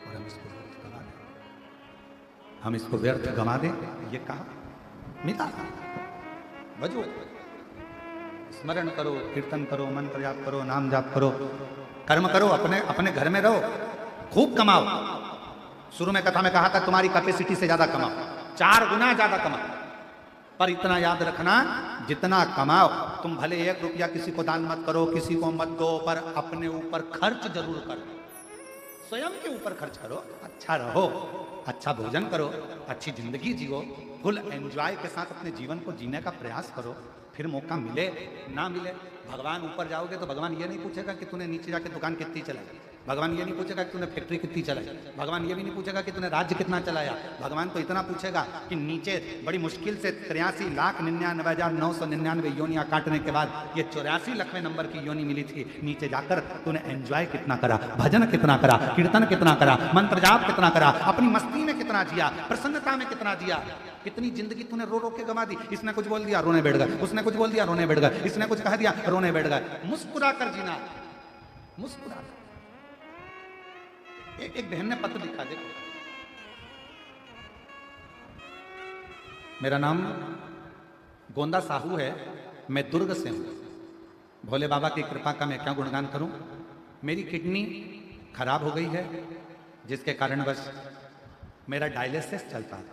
और हम इसको बहुत गवा दें। हम इसको व्यर्थ गंवा दें, ये कहा मिला। बजो, स्मरण करो, कीर्तन करो, मंत्र जाप करो, नाम जाप करो, कर्म करो, अपने अपने घर में रहो, खूब कमाओ। शुरू में कथा में कहा था तुम्हारी कैपेसिटी से ज्यादा कमाओ, 4 गुना ज्यादा कमाओ, पर इतना याद रखना जितना कमाओ तुम भले 1 रुपया किसी को दान मत करो, किसी को मत दो, पर अपने ऊपर खर्च जरूर करो, स्वयं के ऊपर खर्च करो, अच्छा रहो, अच्छा भोजन करो, अच्छी जिंदगी जियो, फुल एंजॉय के साथ अपने जीवन को जीने का प्रयास करो। फिर मौका मिले ना मिले, भगवान ऊपर जाओगे तो भगवान ये नहीं पूछेगा कि तूने नीचे जाके दुकान कितनी चलाई, भगवान ये नहीं पूछेगा कि तूने फैक्ट्री कितनी चलाई, भगवान ये भी नहीं पूछेगा कि तूने राज्य कितना चलाया। भगवान तो इतना पूछेगा कि नीचे बड़ी मुश्किल से 83,99,999 योनियां काटने के बाद ये 84,00,000वें नंबर की योनि मिली थी, नीचे जाकर तूने एंजॉय कितना करा, भजन कितना करा, कीर्तन कितना करा, मंत्र जाप कितना करा, अपनी मस्ती में कितना जिया, प्रसन्नता में कितना जिया, कितनी जिंदगी तूने रो रो के गंवा दी। इसने कुछ बोल दिया रोने बैठ गए, उसने कुछ बोल दिया रोने बैठ गए, इसने कुछ कह दिया रोने बैठ गए। मुस्कुरा कर जीना, मुस्कुरा कर। एक बहन ने पत्र लिखा, देखो, मेरा नाम गोंदा साहू है, मैं दुर्ग से हूं। भोले बाबा की कृपा का मैं क्या गुणगान करूं। मेरी किडनी खराब हो गई है, जिसके कारणवश मेरा डायलिसिस चलता है।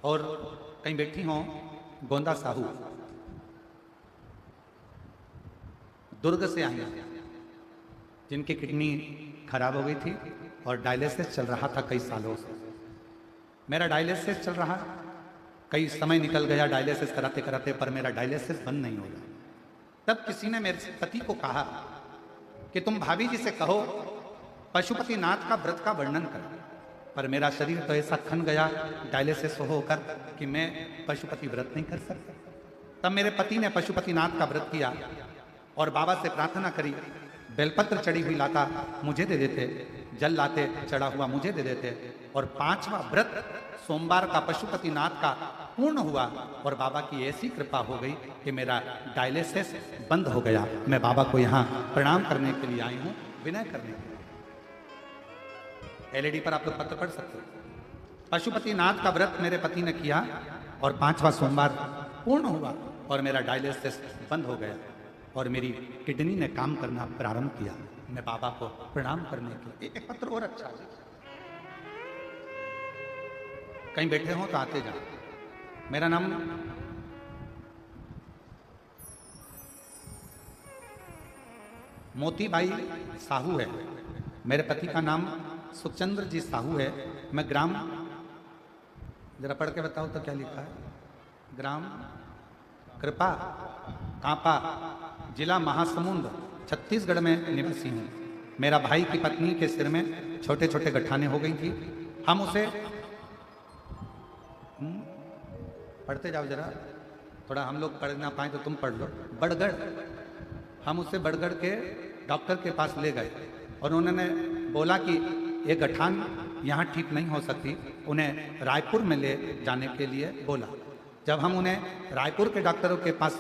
और कहीं बैठी हो गोंदा साहू, दुर्ग से आई हैं, जिनकी किडनी खराब हो गई थी और डायलिसिस चल रहा था कई सालों से। मेरा डायलिसिस चल रहा, कई समय निकल गया डायलिसिस कराते कराते, पर मेरा डायलिसिस बंद नहीं हो रहा। तब किसी ने मेरे पति को कहा कि तुम भाभी जी से कहो पशुपतिनाथ का व्रत का वर्णन करो, पर मेरा शरीर तो ऐसा खन गया डायलिसिस होकर कि मैं पशुपति व्रत नहीं कर सकता। तब मेरे पति ने पशुपतिनाथ का व्रत किया और बाबा से प्रार्थना करी, बेलपत्र चढ़ी हुई लाता मुझे दे देते, जल लाते चढ़ा हुआ मुझे दे देते, और 5वां व्रत सोमवार का पशुपतिनाथ का पूर्ण हुआ और बाबा की ऐसी कृपा हो गई कि मेरा डायलिसिस बंद हो गया। मैं बाबा को यहाँ प्रणाम करने के लिए आई हूँ, विनय करने के लिए। एलईडी पर आप लोग पत्र पढ़ सकते हो। पशुपतिनाथ का व्रत मेरे पति ने किया और 5वां सोमवार पूर्ण हुआ और मेरा डायलिसिस बंद हो गया और मेरी किडनी ने काम करना प्रारंभ किया। मैं बाबा को प्रणाम करने के लिए। एक पत्र और अच्छा है, कहीं बैठे हो तो आते जाओ। मेरा नाम मोतीबाई साहू है, मेरे पति का नाम सुखचंद्र जी साहू है। मैं ग्राम, जरा पढ़ के बताओ तो क्या लिखा है, ग्राम कृपा कांपा, जिला महासमुंद, छत्तीसगढ़ में निवासी हूँ। मेरा भाई की पत्नी के सिर में छोटे छोटे गठाने हो गई थी। हम उसे पढ़ते जाओ जरा, थोड़ा हम लोग पढ़ ना पाए तो तुम पढ़ लो। बड़गढ़, हम उसे बड़गढ़ के डॉक्टर के पास ले गए और उन्होंने बोला कि ये गठान यहाँ ठीक नहीं हो सकती, उन्हें रायपुर में ले जाने के लिए बोला। जब हम उन्हें रायपुर के डॉक्टरों के पास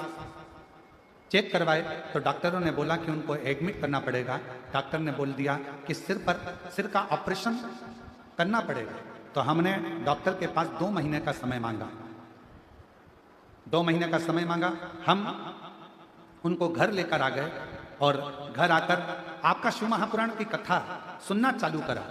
चेक करवाए तो डॉक्टरों ने बोला कि उनको एडमिट करना पड़ेगा। डॉक्टर ने बोल दिया कि सिर का ऑपरेशन करना पड़ेगा। तो हमने डॉक्टर के पास 2 महीने का समय मांगा। 2 महीने का समय मांगा। हम उनको घर लेकर आ गए और घर आकर आपका शिव महापुराण की कथा सुनना चालू करा।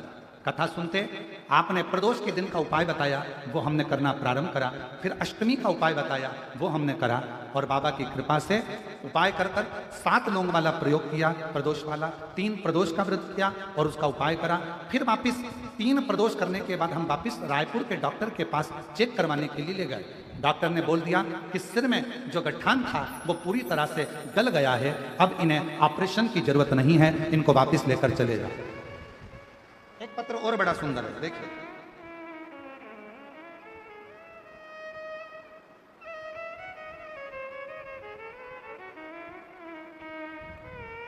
कथा सुनते आपने प्रदोष के दिन का उपाय बताया, वो हमने करना प्रारंभ करा। फिर अष्टमी का उपाय बताया, वो हमने करा और बाबा की कृपा से उपाय कर 7 लौंग वाला प्रयोग किया, प्रदोष वाला। 3 प्रदोष का व्रत किया और उसका उपाय करा। फिर वापिस 3 प्रदोष करने के बाद हम वापिस रायपुर के डॉक्टर के पास चेक करवाने के लिए ले गए। डॉक्टर ने बोल दिया कि सिर में जो गठान था वो पूरी तरह से गल गया है, अब इन्हें ऑपरेशन की जरूरत नहीं है, इनको वापिस लेकर चले जाओ। एक पत्र और बड़ा सुंदर है, देखिए।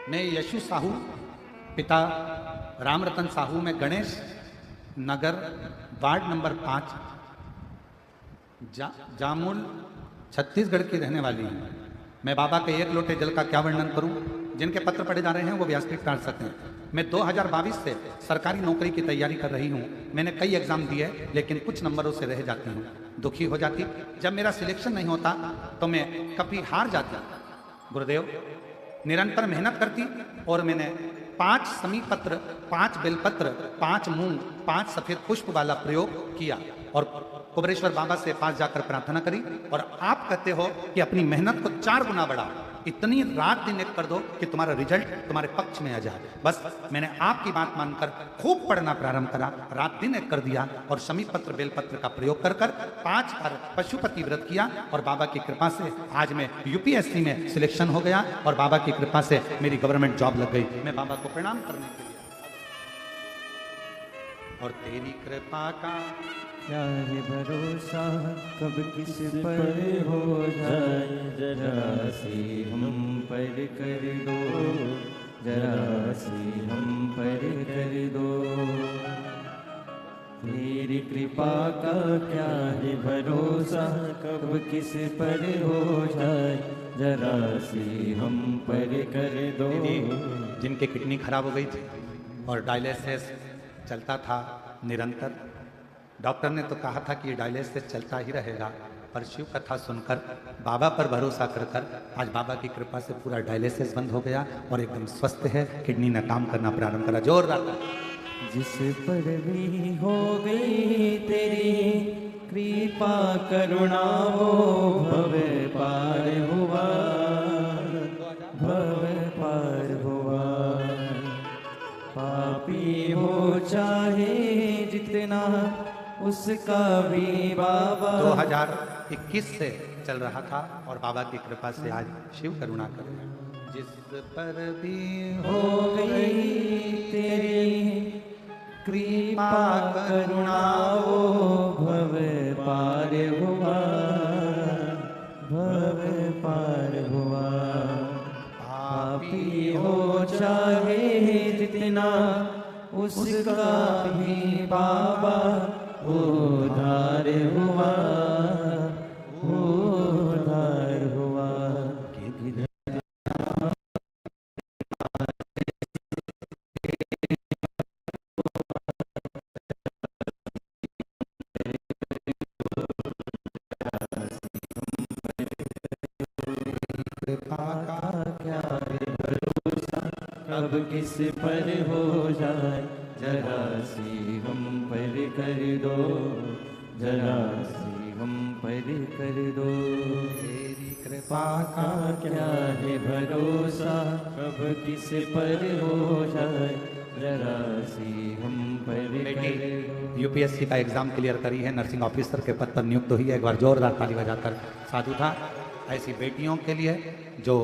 मैं यशु साहू, पिता रामरतन साहू, में गणेश नगर वार्ड नंबर 5 जामुल छत्तीसगढ़ की रहने वाली हूँ। मैं बाबा के 1 लोटे जल का क्या वर्णन करूं। जिनके पत्र पढ़े जा रहे हैं वो व्यासपीठ काट सकते हैं। मैं 2022 से सरकारी नौकरी की तैयारी कर रही हूँ। मैंने कई एग्ज़ाम दिए लेकिन कुछ नंबरों से रह जाती हूँ। दुखी हो जाती। जब मेरा सिलेक्शन नहीं होता तो मैं कभी हार जाती। गुरुदेव, निरंतर मेहनत करती और मैंने 5 समी पत्र, 5 बेलपत्र, 5 मूंग, 5 सफेद पुष्प वाला प्रयोग किया और कुबेरेश्वर बाबा से पास जाकर प्रार्थना करी। और आप कहते हो कि अपनी मेहनत को 4 गुना बढ़ाओ, इतनी रात दिन एक कर दो कि तुम्हारा रिजल्ट तुम्हारे पक्ष में आ जाए। बस मैंने आपकी बात मानकर खूब पढ़ना प्रारंभ करा, रात दिन एक कर दिया और समी पत्र बेलपत्र का प्रयोग कर 5 बार पशुपति व्रत किया और बाबा की कृपा से आज मैं यूपीएससी में सिलेक्शन हो गया और बाबा की कृपा से मेरी गवर्नमेंट जॉब लग गई। मैं बाबा को प्रणाम करने के लिए और तेरी कृपा का क्या है भरोसा, कब किस पर हो जाए, जरा सी हम पर कर दो, जरा सी हम पर कर दो। तेरी कृपा का क्या है भरोसा, कब किस पर हो जाए, जरा सी हम पर कर दो। जिनके किडनी खराब हो गई थी और डायलिसिस चलता था निरंतर, डॉक्टर ने तो कहा था कि ये डायलिसिस चलता ही रहेगा, पर शिव कथा सुनकर बाबा पर भरोसा कर आज बाबा की कृपा से पूरा डायलिसिस बंद हो गया और एकदम स्वस्थ है। किडनी ने काम करना प्रारंभ करा। जोरदार। जिस पर भी हो गई तेरी कृपा करुणा, वो भव पार हुआ, भव पार हुआ। पापी हो चाहे जितना, उसका भी बाबा 2021 से चल रहा था और बाबा की कृपा से आज शिव करुणा करेगा। जिस पर भी हो गई तेरी कृपा करुणा, वो भव पार हुआ, भव पार हुआ। पापी हो चाहे जितना, उसका भी बाबा उद्धार हुआ, उद्धार हुआ। क्या भरोसा, कब किस पर हो जाए, जरा सी हम पर कर दो, जरा सी हम पर कर दो। तेरी कृपा का क्या है भरोसा, कब किस पर हो जाए, जरा सी हम पर कर दो। यूपीएससी का एग्जाम क्लियर करी है, नर्सिंग ऑफिसर के पद पर नियुक्त हुई है। एक बार जोरदार ताली बजाकर साधु था। ऐसी बेटियों के लिए जो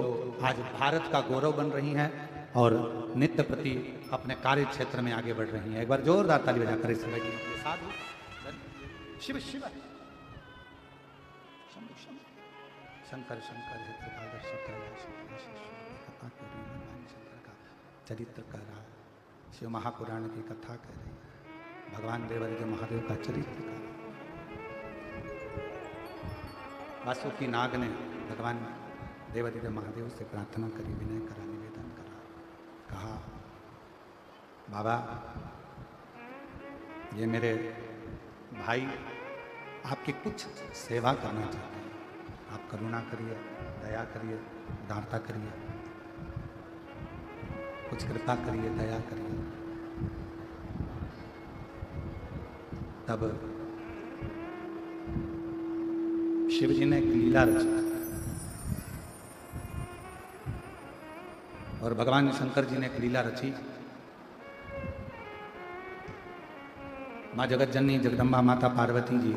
आज भारत का गौरव बन रही हैं और नित्य प्रति अपने कार्य क्षेत्र में आगे बढ़ रही हैं। एक बार जोरदार ताली बजाकर इस बेटियों के लिए साधु। शिव शिव शंकर शंकर है त्रिपादर्शी कथा कर रही है। भगवान शंकर का चरित्र कर रहा, शिव महापुराण की कथा कर रही है, भगवान देवादिदेव महादेव का चरित्र कर। वासुकी नाग ने भगवान देवादिदेव महादेव से प्रार्थना करी, विनय करा, निवेदन करा, कहा बाबा ये मेरे भाई आपकी कुछ सेवा करना चाहते हैं, आप करुणा करिए, दया करिए, उदारता करिए, कुछ कृपा करिए, दया करिए। तब शिव जी ने एक लीला रची और भगवान शंकर जी ने एक लीला रची। माँ जगत जननी जगदम्बा माता पार्वती जी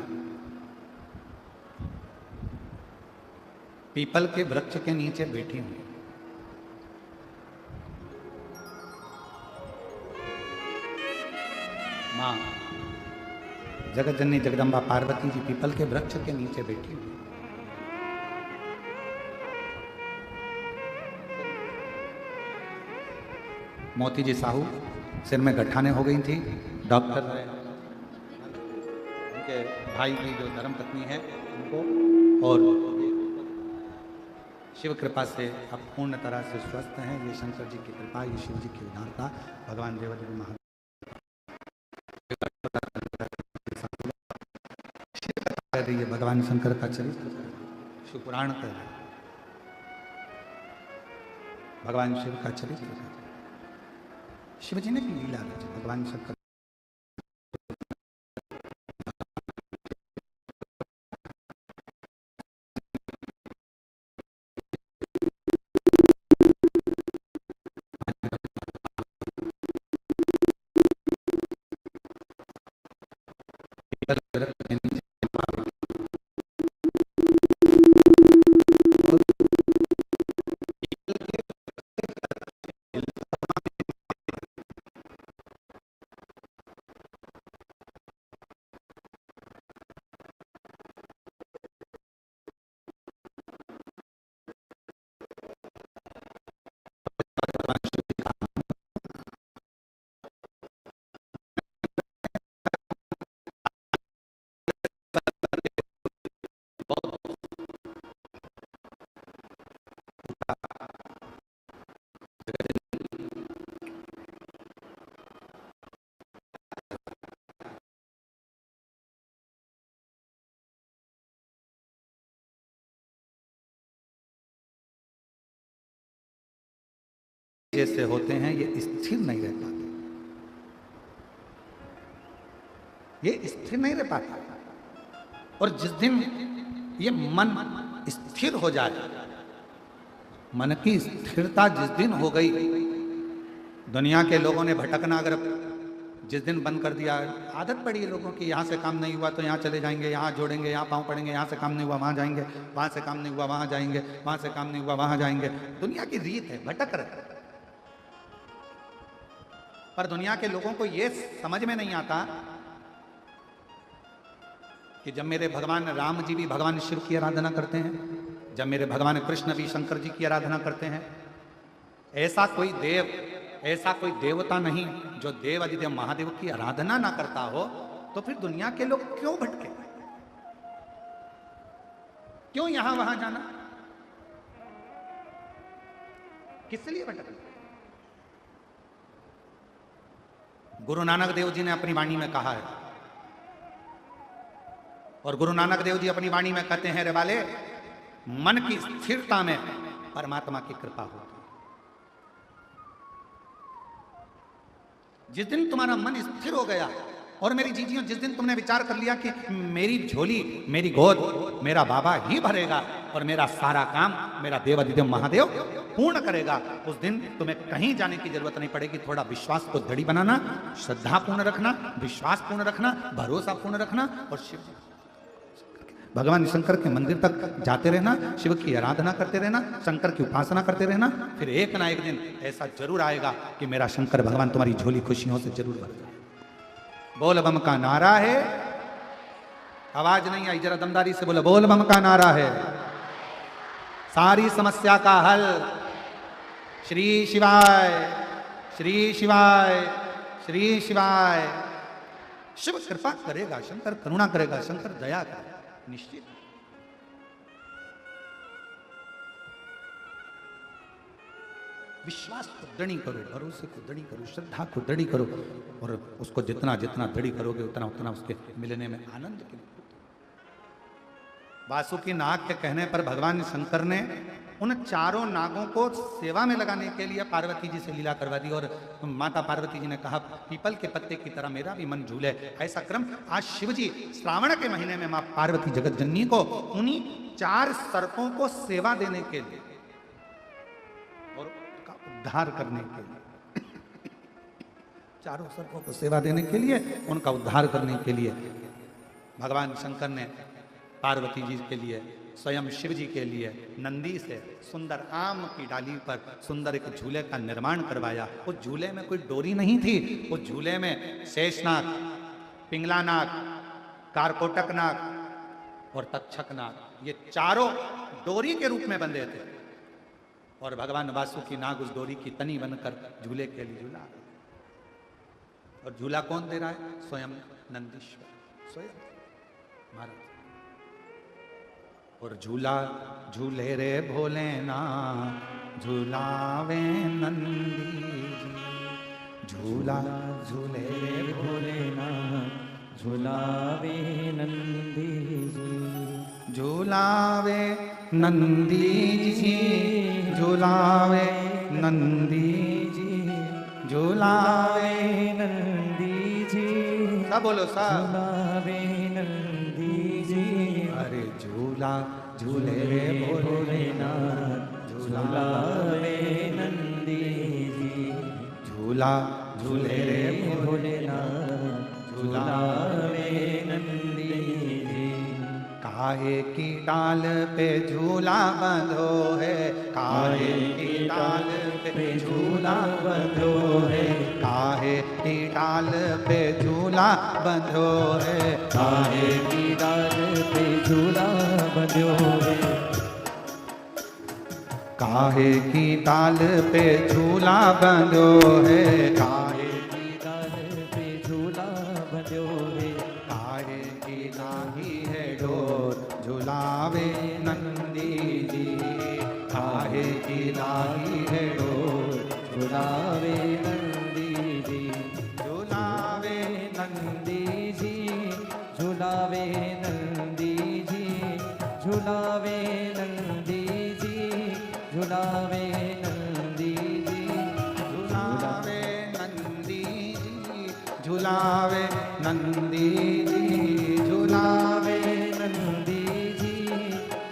पीपल के वृक्ष के नीचे बैठी हुई। माँ जगत जननी जगदम्बा पार्वती जी पीपल के वृक्ष के नीचे बैठी हुई। मोती जी साहू सिर में गठाने हो गई थी। डॉक्टर ने उनके भाई की जो धर्मपत्नी है उनको और शिव कृपा से आप पूर्ण तरह से स्वस्थ हैं। ये शंकर जी की कृपा, ये शिव जी की उदारता, भगवान देवदेव महादेव कर रही है, भगवान शंकर का चरित्र शिव पुराण कर रहे, भगवान शिव का चरित्र कर, शिव जी ने भी लीला रची, भगवान शंकर जैसे होते हैं, ये स्थिर नहीं रह पाते, ये स्थिर नहीं रह पाता। और जिस दिन ये मन स्थिर हो जाए, मन की स्थिरता जिस दिन हो गई, दुनिया के लोगों ने भटकना अगर जिस दिन बंद कर दिया, आदत पड़ी है लोगों की, यहाँ से काम नहीं हुआ तो यहाँ चले जाएंगे, यहाँ जोड़ेंगे, यहाँ पाँव पड़ेंगे, यहाँ से काम नहीं हुआ वहाँ जाएंगे, वहाँ से काम नहीं हुआ वहाँ जाएंगे, वहाँ से काम नहीं हुआ वहाँ जाएंगे। दुनिया की रीत है, भटक रहे। पर दुनिया के लोगों को ये समझ में नहीं आता कि जब मेरे भगवान राम जी भी भगवान शिव की आराधना करते हैं, जब मेरे भगवान कृष्ण भी शंकर जी की आराधना करते हैं, ऐसा कोई देव, ऐसा कोई देवता नहीं जो देव अधिदेव महादेव की आराधना ना करता हो, तो फिर दुनिया के लोग क्यों भटके, क्यों यहां वहां जाना, किस लिए भटके? गुरु नानक देव जी ने अपनी वाणी में कहा है, और गुरु नानक देव जी अपनी वाणी में कहते हैं, रे वाले, मन की स्थिरता में परमात्मा की कृपा होती है। जिस दिन तुम्हारा मन स्थिर हो गया, और मेरी जीजियों, जिस दिन तुमने विचार कर लिया कि मेरी झोली, मेरी गोद मेरा बाबा ही भरेगा और मेरा सारा काम मेरा देव अधिदेव महादेव पूर्ण करेगा, उस दिन तुम्हें कहीं जाने की जरूरत नहीं पड़ेगी। थोड़ा विश्वास को दृढ़ बनाना, श्रद्धा पूर्ण रखना, विश्वास पूर्ण रखना, भरोसा पूर्ण रखना, और शिव भगवान शंकर के मंदिर तक जाते रहना, शिव की आराधना करते रहना, शंकर की उपासना करते रहना। फिर एक ना एक दिन ऐसा जरूर आएगा कि मेरा शंकर भगवान तुम्हारी झोली खुशियों से जरूर भर जाए। बोल बम का नारा है, आवाज नहीं आई, जरा दमदारी से बोलो, बोल बम का नारा है, सारी समस्या का हल। श्री शिवाय, श्री शिवाय, श्री शिवाय। शिव कृपा करेगा, शंकर करुणा करेगा, शंकर दया करेगा, निश्चित। विश्वास को दृढ़ करो, भरोसे को दृढ़ करो, श्रद्धा को दृढ़ करो, और उसको जितना जितना दृढ़ करोगे उतना उतना उसके मिलने में आनंद के। वासुकी नाग के कहने पर भगवान शंकर ने उन चारों नागों को सेवा में लगाने के लिए पार्वती जी से लीला करवा दी, और माता पार्वती जी ने कहा, पीपल के पत्ते की तरह मेरा भी मन झूले। ऐसा क्रम आज शिव जी श्रावण के महीने में मां पार्वती जगत जननी को उन्हीं 4 सर्पों को सेवा देने के लिए और उनका उद्धार करने के लिए, चारों सर्पों को सेवा देने के लिए, उनका उद्धार करने के लिए भगवान शंकर ने पार्वती जी के लिए, स्वयं शिव जी के लिए नंदी से सुंदर आम की डाली पर सुंदर एक झूले का निर्माण करवाया। उस झूले में कोई डोरी नहीं थी, उस झूले में शेषनाग, पिंगला नाग, कारकोटक नाग और तक्षक नाग, ये चारों डोरी के रूप में बंधे थे, और भगवान वासुकी नाग उस डोरी की तनी बनकर झूले के लिए झूला। और झूला कौन दे रहा है? स्वयं नंदीश्वर, स्वयं महाराज। और झूला झूले रे भोलेनाथ झूलावे नंदी जी। झूला झूले रे भोलेनाथ झूलावे नंदी जी। झूलावे नंदी जी झूलावे नंदी जी झूलावे नंदी जी। सब बोलो सब। झूलावे नंदी जी। अरे झूला झूले रे भोलेनाथ झूलावे नंदी जी। झूला झूले रे भोलेनाथ झूलावे नंदी जी। काहे की डाल पे झूला बंधो है, काहे की डाल पे झूला बंधो है, काहे की डाल पे झूला बंधो है, काहे की डाल पे झूला बंधो है। काहे की डाल पे झूला बंधो है, काहे की डाल पे झूला बंधो है। काहे की नाही है डोर झूलावे नंदी जी। काहे की नाही है डोर झूलावे नंदी जी। झूलावे नंदी जी। झूलावे नंदी जी। झूलावे नंदी जी। झूलावे नंदी जी। झूलावे नंदी जी झूलावे नंदी जी झूलावे नंदी जी।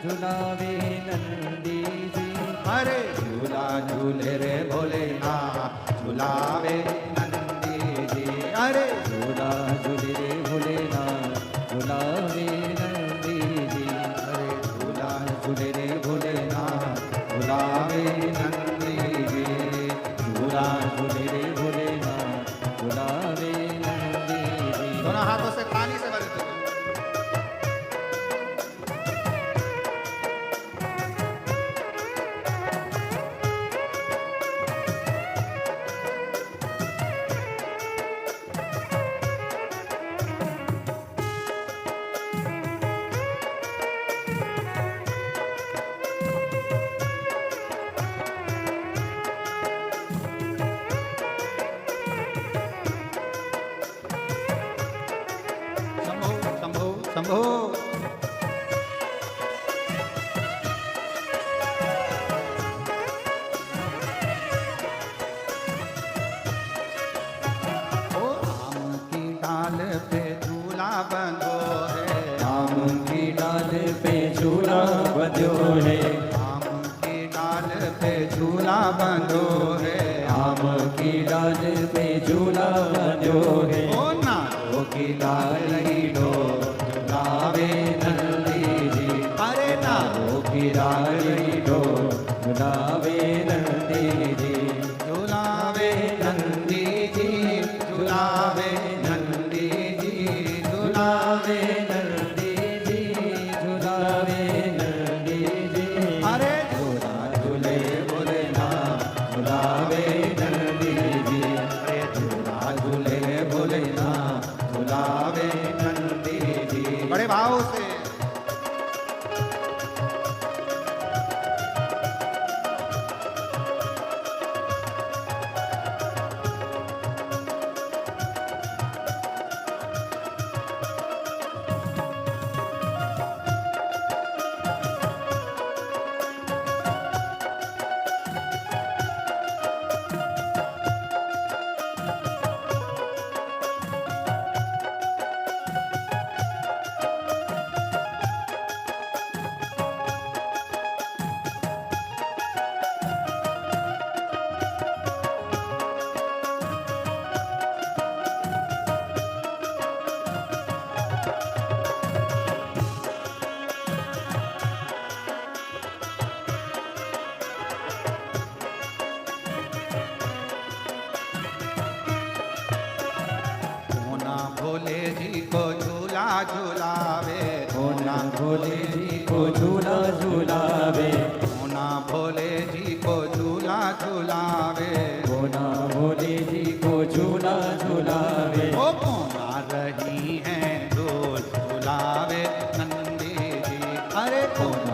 झूलावे नंदी जी। अरे झूला झूले रे भोलेनाथ झूलावे नंदी जी। अरे झूला झूले रे भोलेनाथ झूलावे नंदी जी। अरे झूला झूले रे भोलेनाथ झूलावे नंदी जी। झूला झूले रे भोलेनाथ झूलावे नंदी जी। दोनों हाथों से पानी से बजते हैं। शंभो शंभो शंभो। ओ आम की डाल पे झूला बंधो है, आम की डाल पे झूला बंधो है। आम की डाल पे झूला बंधो है, आम की डाल पे झूला बंधो है। ओ नारो की डाल ही डो झूलावे नंदी जी। अरे नारो की डाल ही डो झूलावे नंदी जी। झूलावे नंदी जी झूलावे नंदी जी झूलावे नंदी जी। झूलावे नंदी जी। अरे झूला झूले भोलेनाथ झूलावे नंदी जी। अरे झूला झूले भोलेनाथ झूलावे नंदी जी। बड़े भाव से भोले जी को झूला झूलावे, होना भोले जी को झूला झूलावे। होना भोले जी को झूला झूलावे, होना भोले जी को झूला झूलावे। ओ कोना रही हैं झूल झूलावे नंदी जी। अरे कोना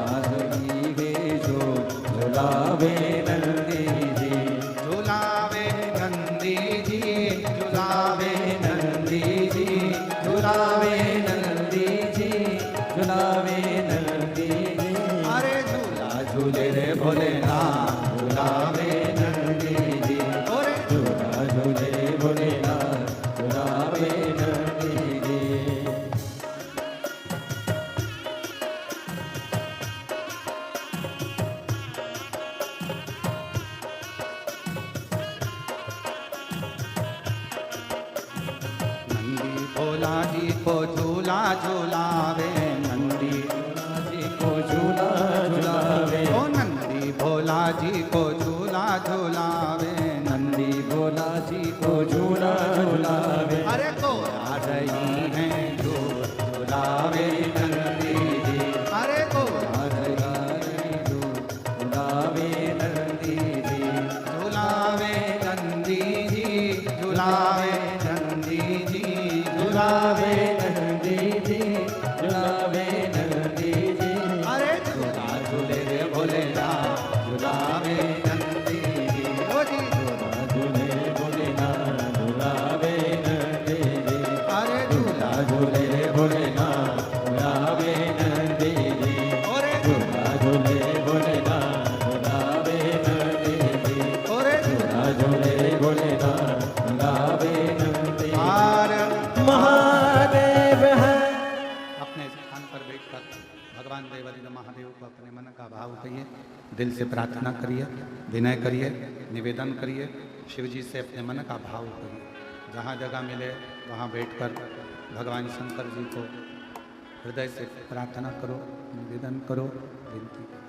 झुलावे नंदी जी, झुलावे नंदी जी। अरे झूला झूले रे भोलेनाथ, झुलावे नंदी जी। अरे झूला झूले भोलेनाथ, झुलावे नंदी जी। नंदी भोला जी को झूला झूलावे, नंदी भोला जी को झूला झुलावे, ओ नंदी भोला जी को झूला झूलावे, नंदी भोला जी को झूला झुलावे। अरे को आ रही हैं झूलावे नंदी जी। अरे को आ रही झूलावे नंदी जी, झूलावे नंदी जी, झूलावे नंदी जी, झुलावे नंदी जी, झुलावे नंदी जी। अरे झूला झूले रे भोलेनाथ, झूलावे नंदी जी। ओ जी झूला झूले भोलेनाथ, झुलावे नंदी जी। अरे झूला झूले भोलेनाथ, झुलावे नंदी जी। ओरे झूला झूले भोलेनाथ, झुलावे नंदी जी। ओरे झूला झूले भोलेनाथ, झुलावे नंदी जी। आर महादेव है। अपने स्थान पर बैठकर भगवान देवादिदेव महादेव को अपने मन का भाव कहिए, दिल से प्रार्थना करिए, विनय करिए, निवेदन करिए, शिव जी से अपने मन का भाव करिए। जहाँ जगह मिले वहाँ बैठकर भगवान शंकर जी को हृदय से प्रार्थना करो, निवेदन करो, विनती करो।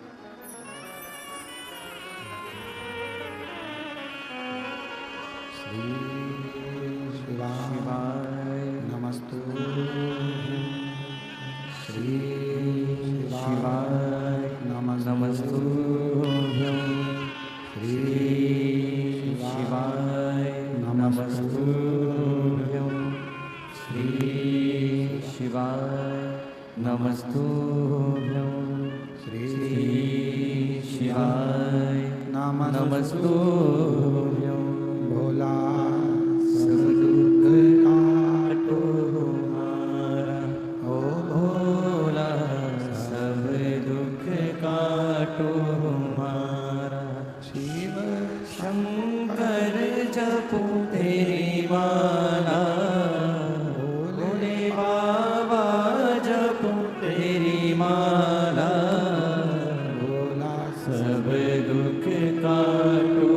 श्री शिवाय नमस्तु, श्री शिवाय नमस्तुभ्यं, श्री शिवाय नमस्तुभ्यं, श्री शिवाय नमस्तुभ्यं, श्री शिवाय नमस्तुभ्यं। भोला सब दुख काटो हमारा, ओ भोला सब दुख काटो हमारा। शिव शंकर जपो तेरी माला, भोले बाबा जपो तेरी माला। भोला सब दुख काटो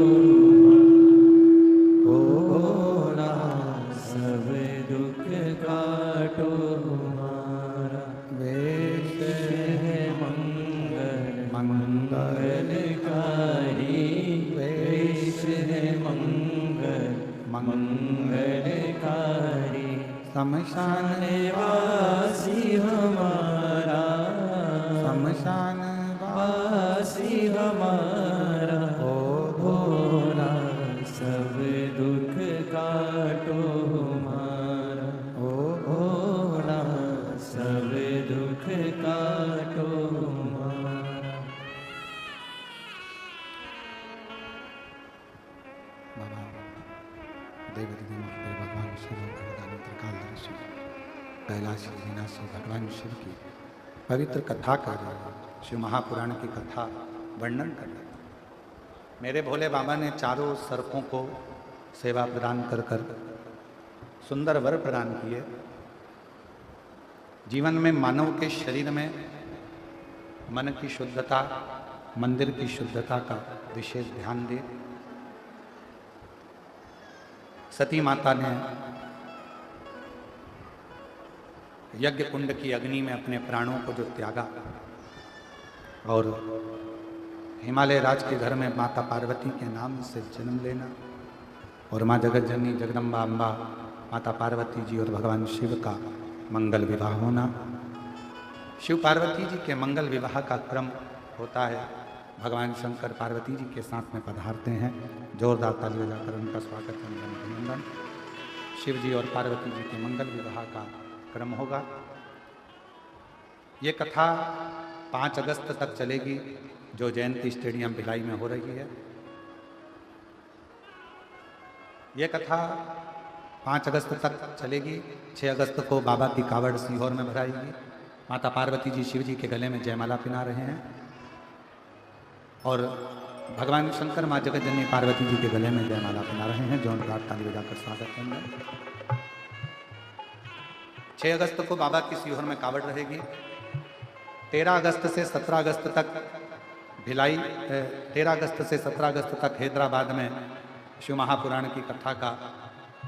ओ भोला, सब दुख काटो हमारा। वेश है मंगल मंगलकारी, वेश है मंगल मंगलकारी। शमशान वासी हमारा, शमशान वासी हमारा। ओ भोला सब दुख काटो हमारा, ओ भोला सब दुख काटो हमारा। बाबा देवादिदेव महादेव भगवान शिव भगवान त्रिकालदर्शी कैलाशी विनाशी भगवान शिव की पवित्र कथा कर रहे हैं। शिव महापुराण की कथा वर्णन कर रहे हैं। मेरे भोले बाबा ने चारों सर्पों को सेवा प्रदान कर कर सुंदर वर प्रदान किए। जीवन में मानव के शरीर में मन की शुद्धता, मंदिर की शुद्धता का विशेष ध्यान दे। सती माता ने यज्ञ कुंड की अग्नि में अपने प्राणों को जो त्यागा और हिमालय राज के घर में माता पार्वती के नाम से जन्म लेना और माँ जगत जननी जगदम्बा अम्बा माता पार्वती जी और भगवान शिव का मंगल विवाह होना। शिव पार्वती जी के मंगल विवाह का क्रम होता है। भगवान शंकर पार्वती जी के साथ में पधारते हैं। जोरदार ताली बजाकर उनका स्वागत है, अभिनंदन। शिव जी और पार्वती जी के मंगल विवाह का क्रम होगा। ये कथा 5 अगस्त तक चलेगी, जो जयंती स्टेडियम भिलाई में हो रही है। ये कथा 5 अगस्त तक चलेगी। 6 अगस्त को बाबा की कावड़ सीहोर में भराएगी। माता पार्वती जी शिव जी के गले में जयमाला पहना रहे हैं और भगवान शंकर माँ जगत जननी पार्वती जी के गले में जयमाला पहना रहे हैं, जो उनका ताली बजाकर स्वागत करेंगे। 6 अगस्त को बाबा की सीहोर में कावड़ रहेगी। 13 अगस्त से 17 अगस्त तक भिलाई, 13 अगस्त से 17 अगस्त तक हैदराबाद में शिव महापुराण की कथा का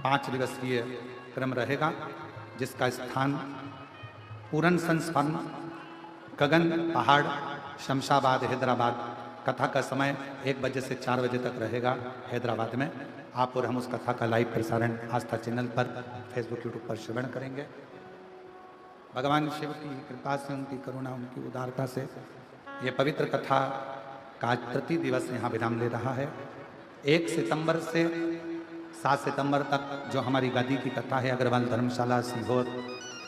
5 दिवसीय क्रम रहेगा, जिसका स्थान पूरन संस्मरण, गगन पहाड़, शमशाबाद, हैदराबाद। कथा का समय 1 बजे से 4 बजे तक रहेगा हैदराबाद में। आप और हम उस कथा का लाइव प्रसारण आस्था चैनल पर, फेसबुक, यूट्यूब पर श्रवण करेंगे। भगवान शिव की कृपा से, उनकी करुणा, उनकी उदारता से ये पवित्र कथा का आज प्रति दिवस यहाँ विराम ले रहा है। 1 सितंबर से 7 सितंबर तक जो हमारी गादी की कथा है अग्रवाल धर्मशाला सीहोर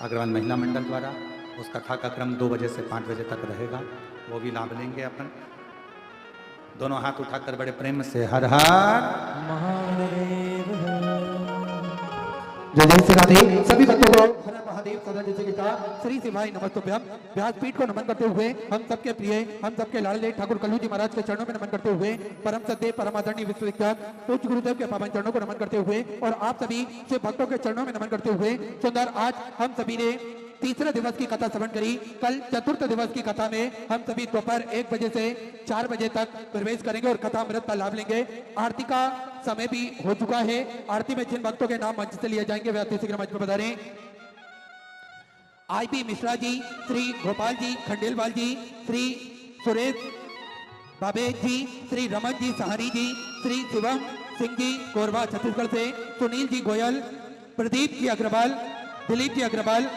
अग्रवाल महिला मंडल द्वारा, उस कथा का क्रम 2 बजे से 5 बजे तक रहेगा, वो भी लाभ लेंगे अपन। दोनों हाथ उठाकर बड़े प्रेम से हर हर महादेव। जय जय श्री राधे। सभी भक्तों को हर हर महादेव सदा जैसे की कहा श्री शिवाय नमस्तुभ्यम। व्यासपीठ को नमन करते हुए हम सबके प्रिय, हम सबके लाडले ठाकुर कल्लू जी महाराज के चरणों में नमन करते हुए, परम सत्य परम आदरणीय विश्वविख्यात पूज्य गुरुदेव के पावन चरणों को नमन करते हुए और आप सभी शिव भक्तों के चरणों में नमन करते हुए, सुंदर आज हम सभी ने तीसरे दिवस की कथा श्रवण करी। कल चतुर्थ दिवस की कथा में हम सभी दोपहर 1 बजे से 4 बजे तक प्रवेश करेंगे और कथा अमृत का लाभ लेंगे। आरती का समय भी हो चुका है। आरती में जिन भक्तों के नाम मंच से लिए जाएंगे वे अति शीघ्र मंच पर पधारें। IB मिश्रा जी, श्री गोपाल जी खंडेलवाल जी, श्री सुरेश बाबे जी, श्री रमन जी सहानी जी, श्री शिवम सिंह जी कोरबा छत्तीसगढ़ से, सुनील जी गोयल, प्रदीप जी अग्रवाल, दिलीप जी अग्रवाल,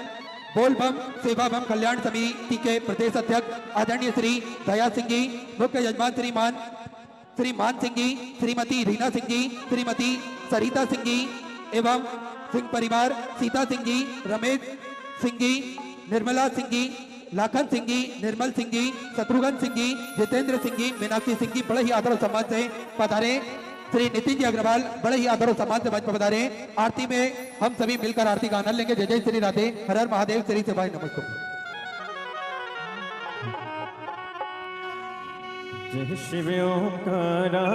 बोल बम सेवा बम कल्याण समिति के प्रदेश अध्यक्ष आदरणीय श्री दया सिंह जी, मुख्य यजमान श्री मान सिंह जी, श्रीमती रीना सिंह जी, श्रीमती सरिता सिंह जी एवं सिंह परिवार, सीता सिंह जी, रमेश सिंह जी, निर्मला सिंह जी, लाखन सिंह जी, निर्मल सिंह जी, शत्रुघ्न सिंह जी, जितेंद्र सिंह जी, मीनाक्षी सिंह जी बड़े ही आदर और सम्मान से पधारे। श्री नितिन जी अग्रवाल बड़े ही आदर और सम्मान से मंच पर पधारे। आरती में हम सभी मिलकर आरती का आनंद लेंगे। जय जय श्री राधे। हर हर महादेव। श्री शिवाय नमस्ते। जय शिव ओंकारा,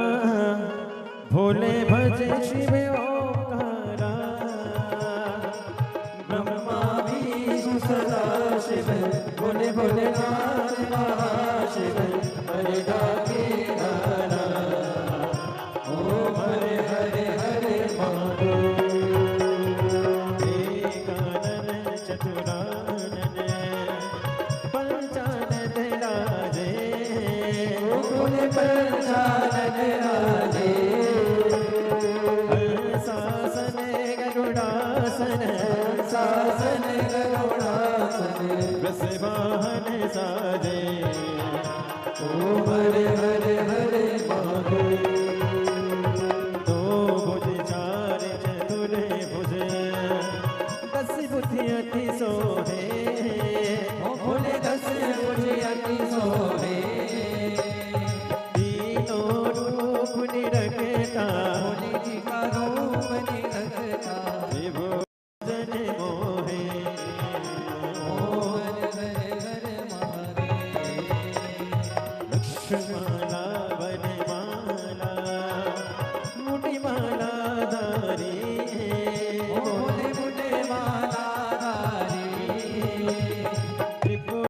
भोले भजे शिव ओंकारा, ब्रह्मा विष्णु सदा शिव, भोले भोले नाथ महाशिव, हरे डाके नारा, ओम हरे हरे हरे महादेव। एकानन चतुरानन पंचानन राजे, भोले पंचानन राजे, शासन गरुड़ासन, शासन गरुड़ासन, वृषवाहन साजे, ओम हरे हरे हरे महादेव। दो भुज चार चतुर भुज, 10 बुद्धि अति सोहे,